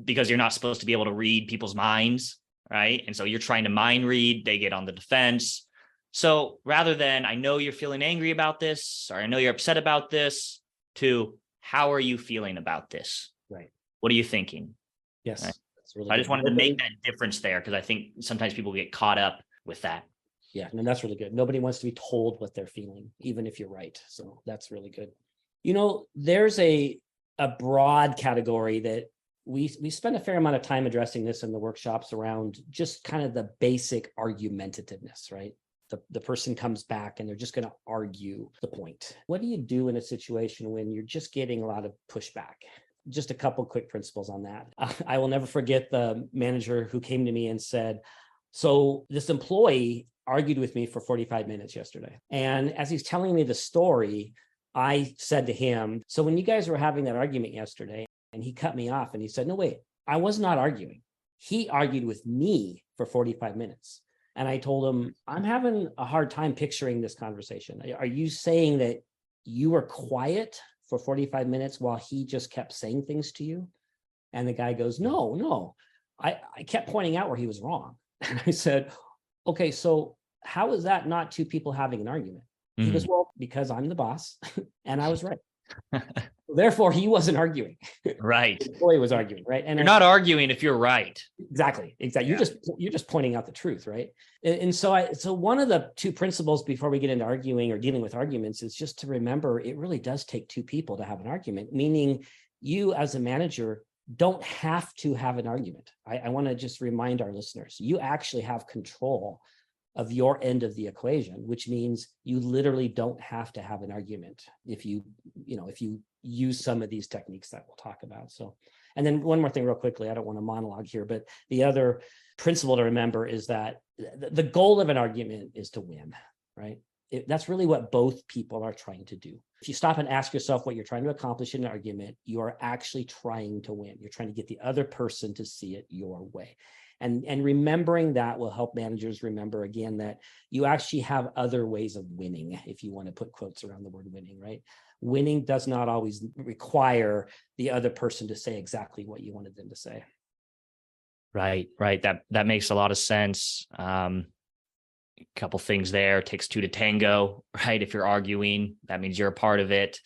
because you're not supposed to be able to read people's minds, right? And so you're trying to mind read, they get on the defense. So rather than, I know you're feeling angry about this, or I know you're upset about this, to, how are you feeling about this? Right. What are you thinking? Yes. Right? That's really I good. just wanted to make that difference there, because I think sometimes people get caught up with that. Yeah, no, that's really good. Nobody wants to be told what they're feeling, even if you're right. So that's really good. There's a broad category that we spend a fair amount of time addressing this in the workshops around just kind of the basic argumentativeness, right? The person comes back and they're just going to argue the point. What do you do in a situation when you're just getting a lot of pushback? Just a couple quick principles on that. I will never forget the manager who came to me and said, so this employee argued with me for 45 minutes yesterday. And as he's telling me the story, I said to him, so when you guys were having that argument yesterday, and he cut me off and he said, no, wait, I was not arguing. He argued with me for 45 minutes. And I told him, I'm having a hard time picturing this conversation. Are you saying that you were quiet for 45 minutes while he just kept saying things to you? And the guy goes, no. I kept pointing out where he was wrong. And I said, okay, so how is that not two people having an argument? He goes, well, because I'm the boss and I was right. Therefore, he wasn't arguing. Right. The employee was arguing, right? And you're not arguing if you're right. Exactly. Yeah. You're just pointing out the truth, right? And so one of the two principles before we get into arguing or dealing with arguments is just to remember it really does take two people to have an argument, meaning you as a manager don't have to have an argument. I want to just remind our listeners, you actually have control of your end of the equation, which means you literally don't have to have an argument if you use some of these techniques that we'll talk about. So, and then one more thing real quickly, I don't want to monologue here, but the other principle to remember is that the goal of an argument is to win, right? That's really what both people are trying to do. If you stop and ask yourself what you're trying to accomplish in an argument, you are actually trying to win. You're trying to get the other person to see it your way. And remembering that will help managers remember, again, that you actually have other ways of winning, if you want to put quotes around the word winning, right? Winning does not always require the other person to say exactly what you wanted them to say. Right. That makes a lot of sense. A couple things there. It takes two to tango, right? If you're arguing, that means you're a part of it.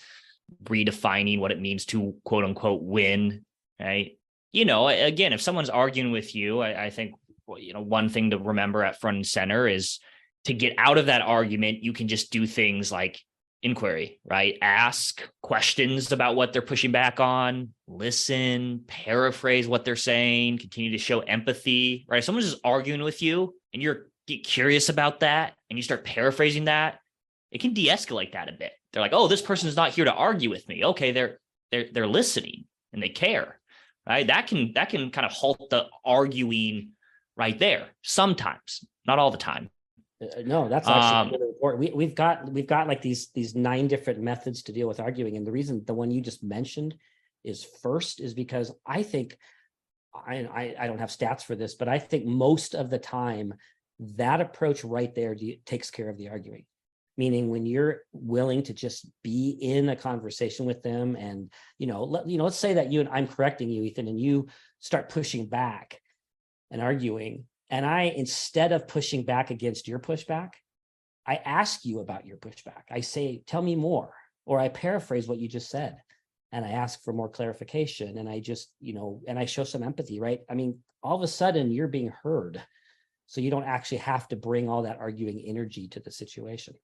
Redefining what it means to quote unquote win, right? Again, if someone's arguing with you, I think, one thing to remember at front and center is to get out of that argument, you can just do things like inquiry, right? Ask questions about what they're pushing back on, listen, paraphrase what they're saying, continue to show empathy, right? If someone's just arguing with you and you're get curious about that and you start paraphrasing that, it can de-escalate that a bit. They're like, oh, this person is not here to argue with me. Okay, they're listening and they care. Right. That can kind of halt the arguing right there. Sometimes, not all the time. No, that's actually really important. We've got like these 9 different methods to deal with arguing. And the reason the one you just mentioned is because I think I don't have stats for this, but I think most of the time that approach right there takes care of the arguing. Meaning when you're willing to just be in a conversation with them and, let's say that I'm correcting you, Ethan, and you start pushing back and arguing. And instead of pushing back against your pushback, I ask you about your pushback. I say, tell me more, or I paraphrase what you just said. And I ask for more clarification. And I just, and I show some empathy, right? I mean, all of a sudden you're being heard. So you don't actually have to bring all that arguing energy to the situation.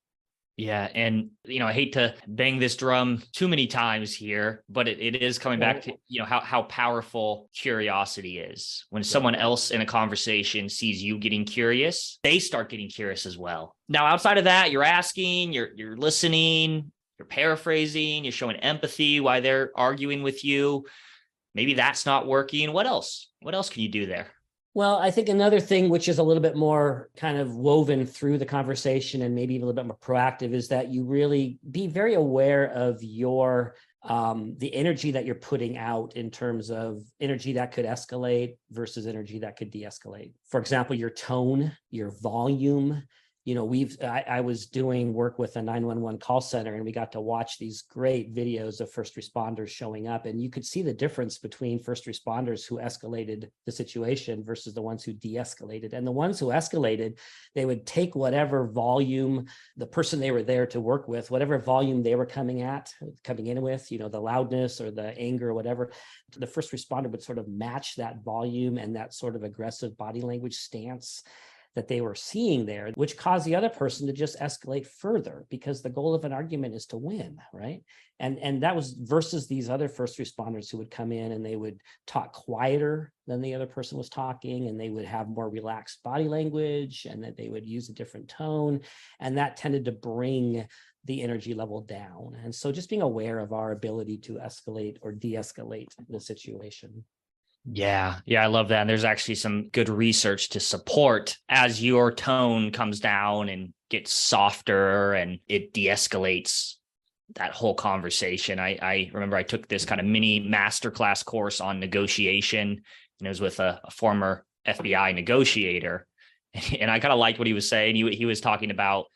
Yeah. And, I hate to bang this drum too many times here, but it is coming back to, how powerful curiosity is. When someone else in a conversation sees you getting curious, they start getting curious as well. Now, outside of that, you're asking, you're listening, you're paraphrasing, you're showing empathy while they're arguing with you. Maybe that's not working. What else? What else can you do there? Well, I think another thing which is a little bit more kind of woven through the conversation and maybe a little bit more proactive is that you really be very aware of your the energy that you're putting out in terms of energy that could escalate versus energy that could de-escalate. For example, your tone, your volume. I was doing work with a 911 call center and we got to watch these great videos of first responders showing up. And you could see the difference between first responders who escalated the situation versus the ones who de-escalated. And the ones who escalated, they would take whatever volume the person they were there to work with, whatever volume they were coming in with, the loudness or the anger or whatever, the first responder would sort of match that volume and that sort of aggressive body language stance. that they were seeing there, which caused the other person to just escalate further, because the goal of an argument is to win, right? And that was versus these other first responders who would come in and they would talk quieter than the other person was talking, and they would have more relaxed body language, and that they would use a different tone. And that tended to bring the energy level down. And so just being aware of our ability to escalate or de-escalate the situation. Yeah, I love that. And there's actually some good research to support as your tone comes down and gets softer and it de-escalates that whole conversation. I remember I took this kind of mini masterclass course on negotiation, and it was with a former FBI negotiator. And I kind of liked what he was saying. He was talking about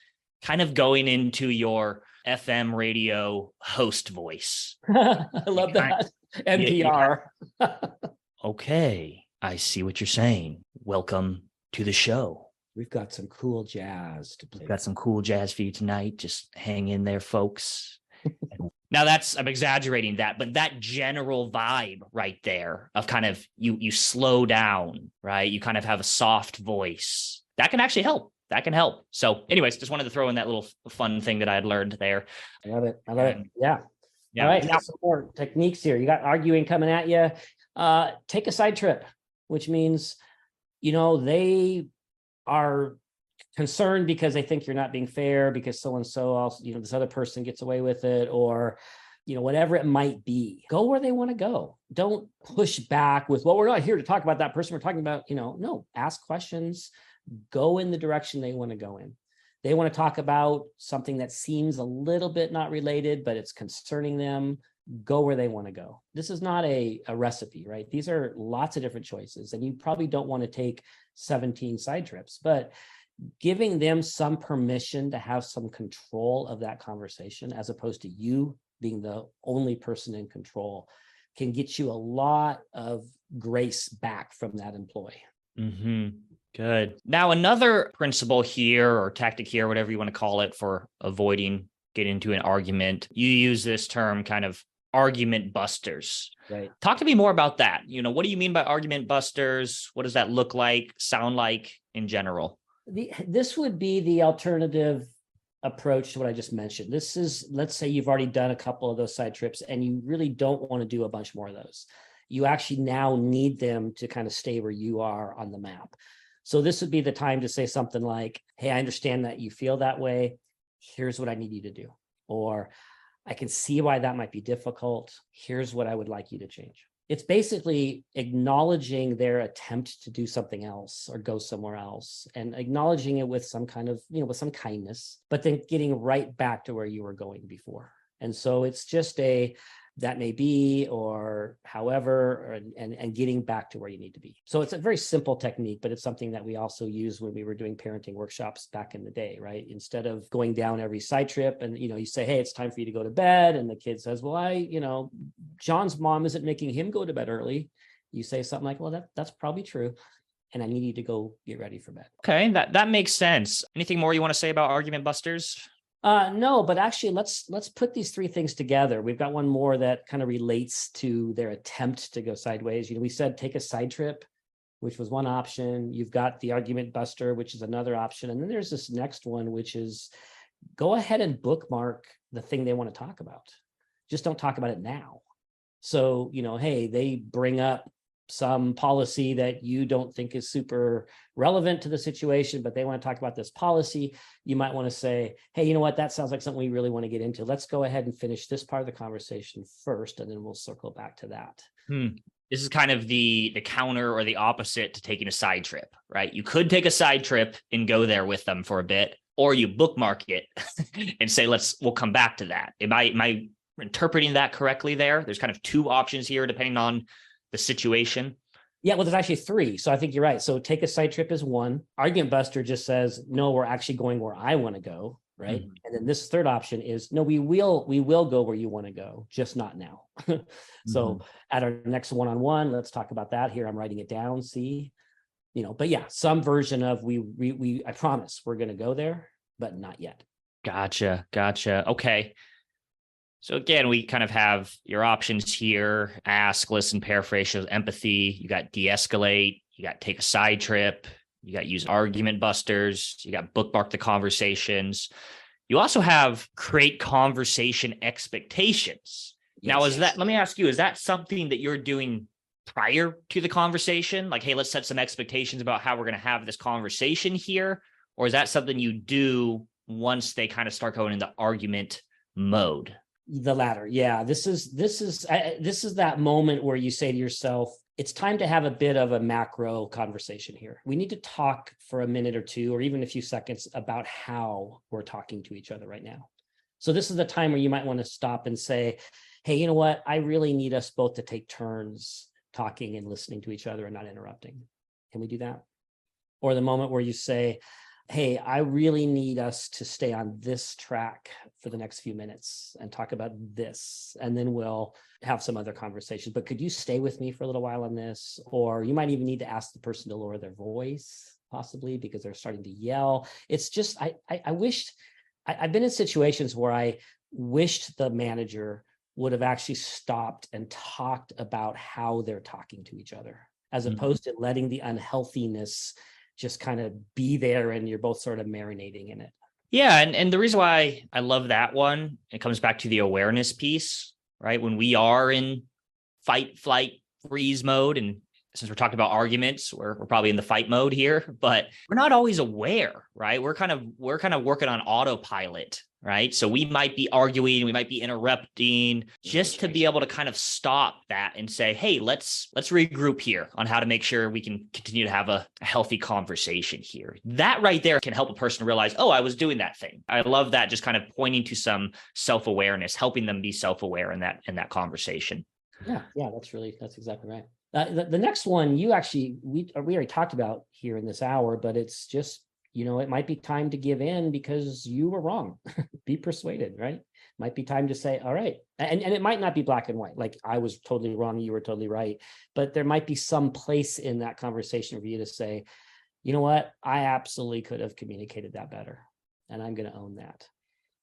kind of going into your FM radio host voice. I love that. NPR. Okay, I see what you're saying. Welcome to the show. We've got some cool jazz to play. We've got some cool jazz for you tonight. Just hang in there, folks. Now I'm exaggerating that, but that general vibe right there of kind of you slow down, right? You kind of have a soft voice. That can actually help. That can help. So anyways, just wanted to throw in that little fun thing that I had learned there. I love it. Yeah. All right. Now some more techniques here. You got arguing coming at you. Take a side trip, which means, they are concerned because they think you're not being fair, because so-and-so also, this other person gets away with it, or, whatever it might be. Go where they want to go. Don't push back with, well, we're not here to talk about that person. We're talking about, no, ask questions, go in the direction they want to go in. They want to talk about something that seems a little bit not related, but it's concerning them. Go where they want to go. This is not a recipe, right? These are lots of different choices, and you probably don't want to take 17 side trips, but giving them some permission to have some control of that conversation, as opposed to you being the only person in control, can get you a lot of grace back from that employee. Mm-hmm. Good. Now, another principle here, or tactic here, whatever you want to call it, for avoiding getting into an argument, you use this term kind of argument busters. Right. Talk to me more about that. What do you mean by argument busters? What does that look like, sound like in general? This would be the alternative approach to what I just mentioned. This is, let's say you've already done a couple of those side trips and you really don't want to do a bunch more of those. You actually now need them to kind of stay where you are on the map. So this would be the time to say something like, hey, I understand that you feel that way. Here's what I need you to do. Or I can see why that might be difficult. Here's what I would like you to change. It's basically acknowledging their attempt to do something else or go somewhere else, and acknowledging it with some kind of, with some kindness, but then getting right back to where you were going before. And so it's just that may be, or however, and getting back to where you need to be. So it's a very simple technique, but it's something that we also use when we were doing parenting workshops back in the day, right? Instead of going down every side trip and, you say, hey, it's time for you to go to bed. And the kid says, well, John's mom isn't making him go to bed early. You say something like, well, that's probably true. And I need you to go get ready for bed. Okay, that makes sense. Anything more you want to say about argument busters? No, but actually let's put these three things together. We've got one more that kind of relates to their attempt to go sideways. We said take a side trip, which was one option. You've got the argument buster, which is another option. And then there's this next one, which is go ahead and bookmark the thing they want to talk about. Just don't talk about it now. So, hey, they bring up some policy that you don't think is super relevant to the situation, but they want to talk about this policy. You might want to say, hey, you know what? That sounds like something we really want to get into. Let's go ahead and finish this part of the conversation first, and then we'll circle back to that. This is kind of the counter or the opposite to taking a side trip, right? You could take a side trip and go there with them for a bit, or you bookmark it and say, we'll come back to that. Am I interpreting that correctly there? There's kind of two options here, depending on the situation. Yeah, well, there's actually three. So I think you're right. So take a side trip is one. Argument buster just says, no, we're actually going where I want to go. Right. Mm-hmm. And then this third option is, no, we will go where you want to go, just not now. So at our next one-on-one, let's talk about that. Here, I'm writing it down. See, but yeah, some version of I promise we're going to go there, but not yet. Gotcha. Okay. So again, we kind of have your options here: ask, listen, paraphrase, shows empathy. You got de-escalate, you got take a side trip, You got use argument busters. You got bookmark the conversations. You also have create conversation expectations. Now, let me ask you, is that something that you're doing prior to the conversation? Like, hey, let's set some expectations about how we're going to have this conversation here. Or is that something you do once they kind of start going into argument mode? The latter. Yeah. This is that moment where you say to yourself, it's time to have a bit of a macro conversation here. We need to talk for a minute or two, or even a few seconds, about how we're talking to each other right now. So this is the time where you might want to stop and say, hey, you know what? I really need us both to take turns talking and listening to each other and not interrupting. Can we do that? Or the moment where you say, hey, I really need us to stay on this track for the next few minutes and talk about this, and then we'll have some other conversations. But could you stay with me for a little while on this? Or you might even need to ask the person to lower their voice, possibly, because they're starting to yell. It's just, I've been in situations where I wished the manager would have actually stopped and talked about how they're talking to each other, as opposed to letting the unhealthiness just kind of be there and you're both sort of marinating in it. Yeah. And the reason why I love that one, it comes back to the awareness piece, right? When we are in fight, flight, freeze mode, and since we're talking about arguments, we're probably in the fight mode here, but we're not always aware, right? We're kind of working on autopilot, right? So we might be arguing, we might be interrupting, just to be able to kind of stop that and say, hey, let's regroup here on how to make sure we can continue to have a healthy conversation here. That right there can help a person realize, oh, I was doing that thing. I love that, just kind of pointing to some self-awareness, helping them be self-aware in that conversation. Yeah, that's exactly right. The next one, we already talked about here in this hour, but it's just, it might be time to give in because you were wrong. Be persuaded, right? Might be time to say, all right. And it might not be black and white, like I was totally wrong, you were totally right. But there might be some place in that conversation for you to say, you know what, I absolutely could have communicated that better, and I'm going to own that.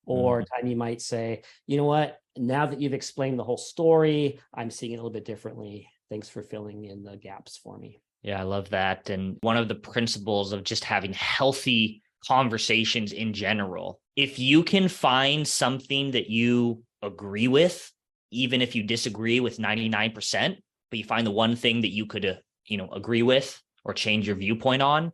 Or time you might say, you know what, now that you've explained the whole story, I'm seeing it a little bit differently. Thanks for filling in the gaps for me. Yeah, I love that. And one of the principles of just having healthy conversations in general, if you can find something that you agree with, even if you disagree with 99%, but you find the one thing that you could, agree with or change your viewpoint on,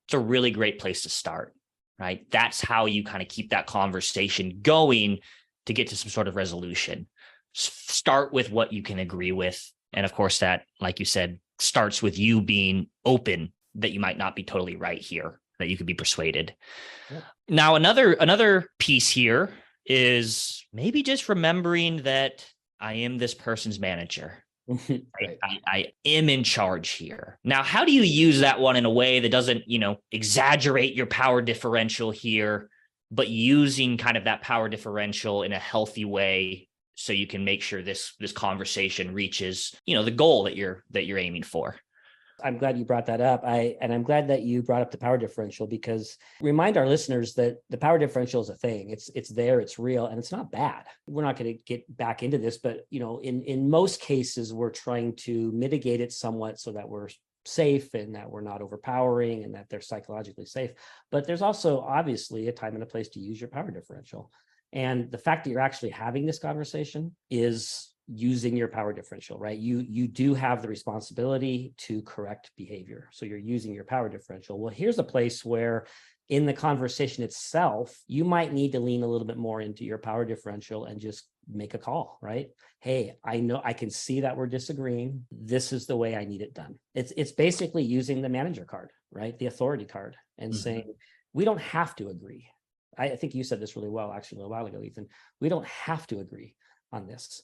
it's a really great place to start, right? That's how you kind of keep that conversation going to get to some sort of resolution. Start with what you can agree with. And of course, that, like you said, starts with you being open that you might not be totally right here, that you could be persuaded. Yeah. Now, another piece here is maybe just remembering that I am this person's manager. Right. I am in charge here. Now, how do you use that one in a way that doesn't, exaggerate your power differential here, but using kind of that power differential in a healthy way, so you can make sure this conversation reaches, the goal that you're aiming for? I'm glad you brought that up. I'm glad that you brought up the power differential, because remind our listeners that the power differential is a thing. It's there, it's real, and it's not bad. We're not going to get back into this, but in most cases, we're trying to mitigate it somewhat so that we're safe and that we're not overpowering and that they're psychologically safe. But there's also obviously a time and a place to use your power differential. And the fact that you're actually having this conversation is using your power differential, right? You do have the responsibility to correct behavior. So you're using your power differential. Well, here's a place where in the conversation itself, you might need to lean a little bit more into your power differential and just make a call, right? Hey, I know I can see that we're disagreeing. This is the way I need it done. It's basically using the manager card, right? The authority card, and saying, we don't have to agree. I think you said this really well, actually, a little while ago, Ethan. We don't have to agree on this.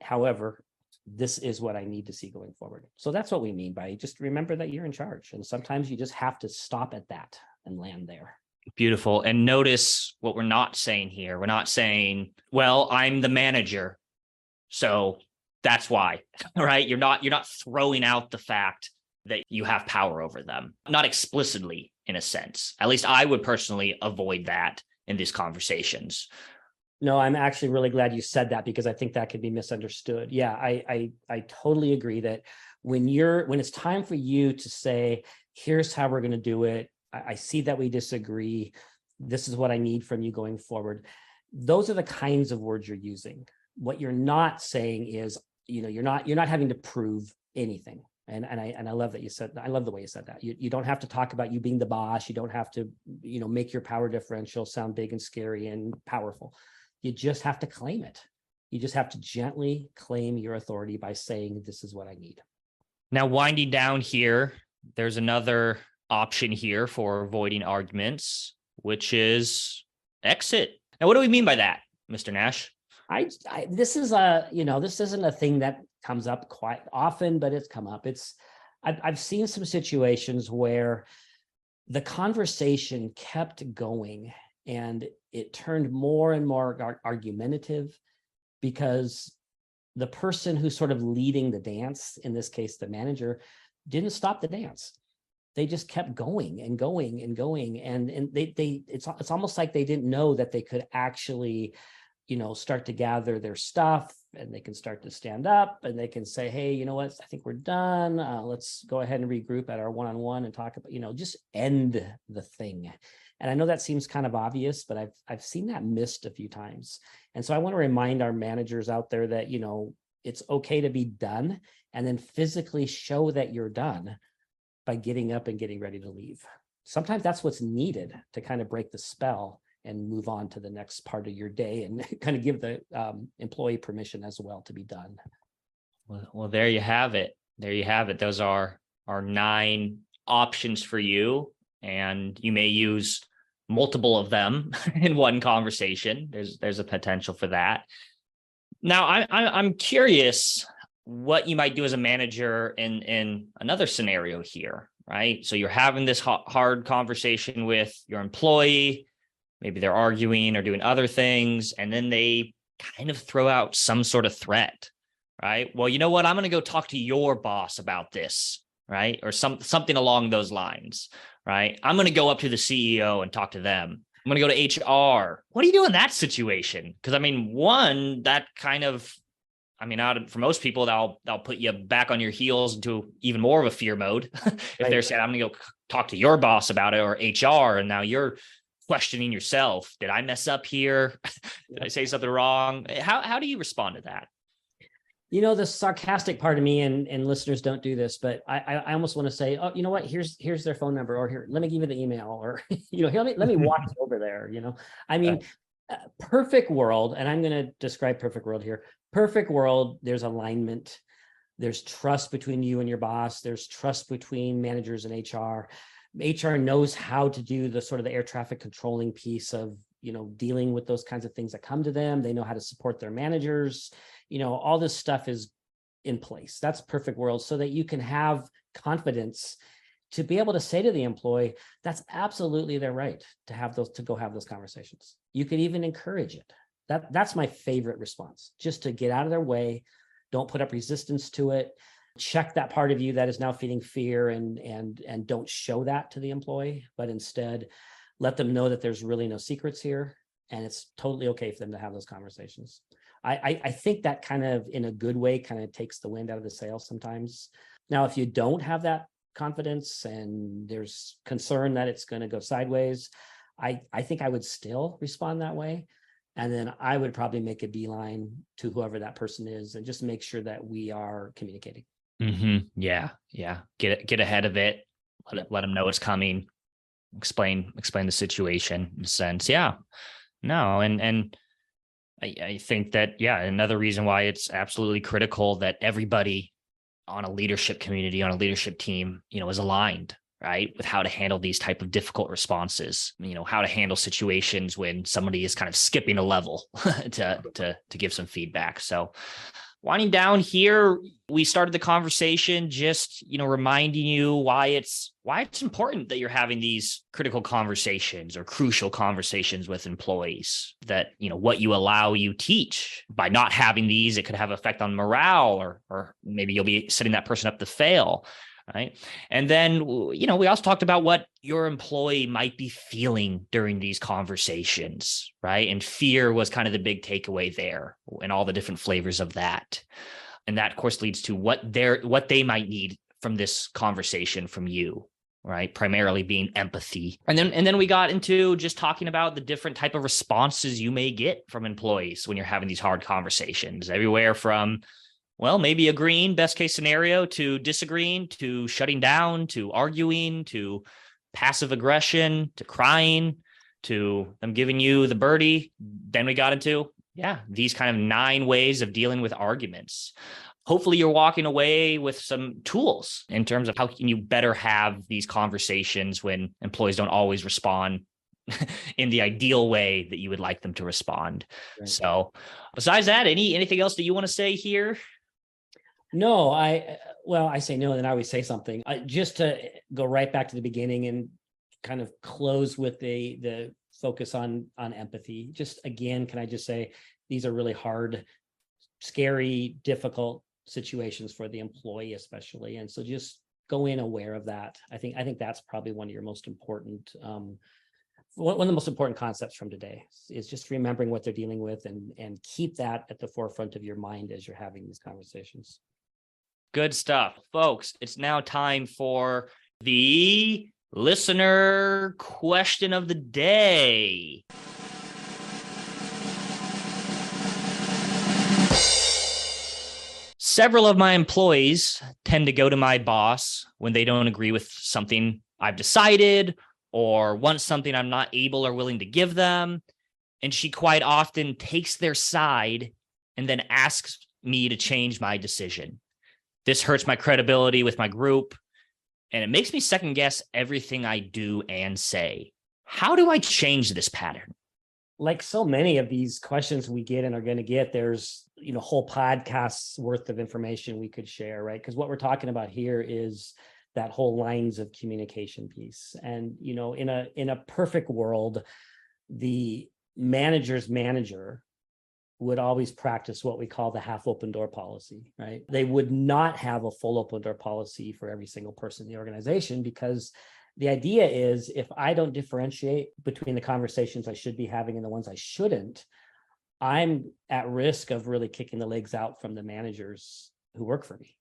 However, this is what I need to see going forward. So that's what we mean by just remember that you're in charge. And sometimes you just have to stop at that and land there. Beautiful. And notice what we're not saying here. We're not saying, well, I'm the manager, so that's why, right? You're not throwing out the fact that you have power over them, not explicitly in a sense. At least I would personally avoid that in these conversations. No, I'm actually really glad you said that, because I think that could be misunderstood. Yeah, I totally agree that when it's time for you to say, Here's how we're going to do it. I see that we disagree. This is what I need from you going forward. Those are the kinds of words you're using. What you're not saying is, you're not having to prove anything. And I love that you said, I love the way you said that. You don't have to talk about you being the boss. You don't have to, make your power differential sound big and scary and powerful. You just have to claim it. You just have to gently claim your authority by saying, this is what I need. Now, winding down here, there's another option here for avoiding arguments, which is exit. Now, what do we mean by that, Mr. Nash? This isn't a thing that comes up quite often, but it's come up. I've seen some situations where the conversation kept going and it turned more and more argumentative because the person who's sort of leading the dance, in this case, the manager, didn't stop the dance. They just kept going and going and going. And it's almost like they didn't know that they could actually, start to gather their stuff and they can start to stand up and they can say, hey, you know what, I think we're done. Let's go ahead and regroup at our one-on-one and talk about, just end the thing. And I know that seems kind of obvious, but I've seen that missed a few times. And so I want to remind our managers out there that, it's okay to be done and then physically show that you're done by getting up and getting ready to leave. Sometimes that's what's needed to kind of break the spell and move on to the next part of your day and kind of give the employee permission as well to be done. Well, there you have it. There you have it. Those are our 9 options for you. And you may use multiple of them in one conversation. There's a potential for that. Now, I'm curious what you might do as a manager in another scenario here, right? So you're having this hard conversation with your employee. Maybe they're arguing or doing other things, and then they kind of throw out some sort of threat, right? Well, you know what? I'm going to go talk to your boss about this, right? Or something along those lines, right? I'm going to go up to the CEO and talk to them. I'm going to go to HR. What do you do in that situation? Because one, that kind of, for most people, that'll put you back on your heels into even more of a fear mode. If They're saying, I'm going to go talk to your boss about it, or HR, and now you're questioning yourself. Did I mess up here? Did I say something wrong? How do you respond to that? The sarcastic part of me, and listeners don't do this, but I almost want to say, oh, you know what? Here's their phone number, or here, let me give you the email, or here, let me walk you over there. Perfect world, and I'm going to describe perfect world here. Perfect world, there's alignment, there's trust between you and your boss, there's trust between managers and HR. HR knows how to do the sort of the air traffic controlling piece of, dealing with those kinds of things that come to them. They know how to support their managers. All this stuff is in place. That's perfect world, so that you can have confidence to be able to say to the employee, that's absolutely their right to go have those conversations. You could even encourage it. That's my favorite response, just to get out of their way. Don't put up resistance to it. Check that part of you that is now feeding fear, and don't show that to the employee, but instead let them know that there's really no secrets here, and it's totally okay for them to have those conversations. I think that kind of, in a good way, kind of takes the wind out of the sails sometimes. Now, if you don't have that confidence and there's concern that it's going to go sideways, I think I would still respond that way. And then I would probably make a beeline to whoever that person is and just make sure that we are communicating. Mm-hmm. Yeah. Get ahead of it. Let them know it's coming. Explain the situation in a sense. Yeah. No. And I think that, another reason why it's absolutely critical that everybody on a leadership community, on a leadership team, is aligned, right, with how to handle these type of difficult responses, how to handle situations when somebody is kind of skipping a level to give some feedback. So winding down here, we started the conversation just, reminding you why it's important that you're having these critical conversations or crucial conversations with employees, that, what you allow, you teach. By not having these, it could have effect on morale, or maybe you'll be setting that person up to fail. Right. And then, we also talked about what your employee might be feeling during these conversations. Right. And fear was kind of the big takeaway there, and all the different flavors of that. And that, of course, leads to what they might need from this conversation from you. right? Primarily being empathy. And then we got into just talking about the different type of responses you may get from employees when you're having these hard conversations, everywhere from, well, maybe agreeing, best case scenario, to disagreeing, to shutting down, to arguing, to passive aggression, to crying, to them giving you the birdie. Then we got into, these kind of 9 ways of dealing with arguments. Hopefully you're walking away with some tools in terms of how can you better have these conversations when employees don't always respond in the ideal way that you would like them to respond. Right. So besides that, anything else that you want to say here? No, I say no, and then I always say something. Just to go right back to the beginning and kind of close with the focus on empathy. Just again, can I just say these are really hard, scary, difficult situations for the employee, especially. And so just go in aware of that. I think that's probably one of your most important, one of the most important concepts from today is just remembering what they're dealing with and keep that at the forefront of your mind as you're having these conversations. Good stuff, folks. It's now time for the listener question of the day. Several of my employees tend to go to my boss when they don't agree with something I've decided or want something I'm not able or willing to give them. And she quite often takes their side and then asks me to change my decision. This hurts my credibility with my group, and it makes me second guess everything I do and say. How do I change this pattern? Like so many of these questions we get and are going to get, there's, whole podcasts worth of information we could share, right? Because what we're talking about here is that whole lines of communication piece. And, in a perfect world, the manager's manager would always practice what we call the half open door policy, right? They would not have a full open door policy for every single person in the organization, because the idea is if I don't differentiate between the conversations I should be having and the ones I shouldn't, I'm at risk of really kicking the legs out from the managers who work for me.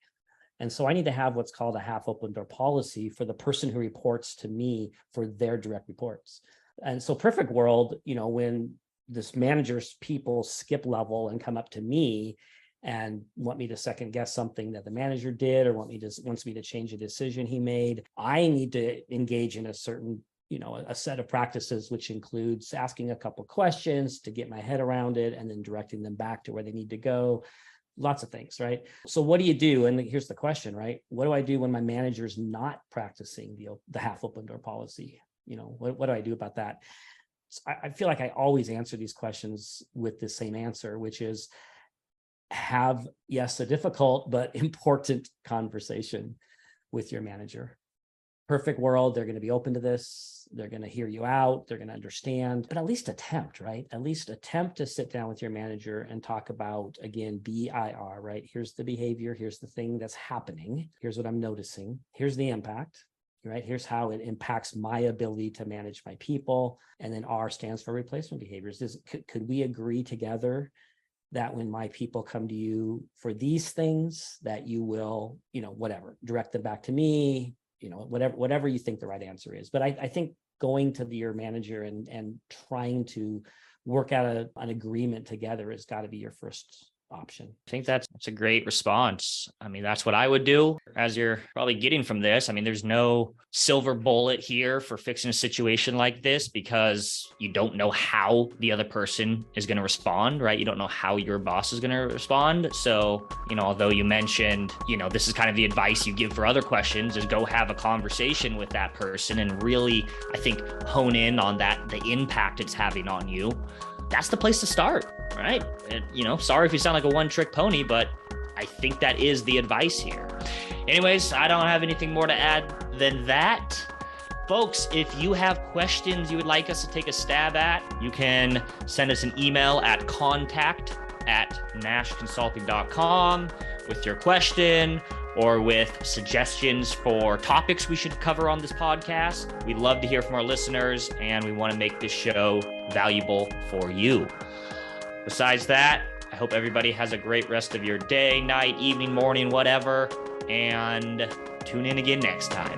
And so I need to have what's called a half open door policy for the person who reports to me for their direct reports. And so perfect world, when this manager's people skip level and come up to me and want me to second guess something that the manager did or wants me to change a decision he made, I need to engage in a certain, a set of practices, which includes asking a couple questions to get my head around it and then directing them back to where they need to go. Lots of things, right? So what do you do? And here's the question, right? What do I do when my manager's not practicing the half open door policy? What do I do about that? I feel like I always answer these questions with the same answer, which is have, yes, a difficult but important conversation with your manager. Perfect world, they're going to be open to this. They're going to hear you out. They're going to understand, but at least attempt, right? At least attempt to sit down with your manager and talk about, again, BIR, right? Here's the behavior. Here's the thing that's happening. Here's what I'm noticing. Here's the impact. Right? Here's how it impacts my ability to manage my people. And then R stands for replacement behaviors. Could we agree together that when my people come to you for these things, that you will, whatever, direct them back to me, whatever you think the right answer is. But I think going to your manager and trying to work out an agreement together has got to be your first option. I think that's a great response. I mean, that's what I would do. As you're probably getting from this, I mean, there's no silver bullet here for fixing a situation like this, because you don't know how the other person is going to respond, right? You don't know how your boss is going to respond. So, although you mentioned, this is kind of the advice you give for other questions, is go have a conversation with that person and really, I think, hone in on the impact it's having on you. That's the place to start, right? And, sorry if you sound like a one-trick pony, but I think that is the advice here. Anyways, I don't have anything more to add than that. Folks, if you have questions you would like us to take a stab at, you can send us an email at contact@nashconsulting.com with your question or with suggestions for topics we should cover on this podcast. We'd love to hear from our listeners, and we want to make this show valuable for you. Besides that, I hope everybody has a great rest of your day, night, evening, morning, whatever, and tune in again next time.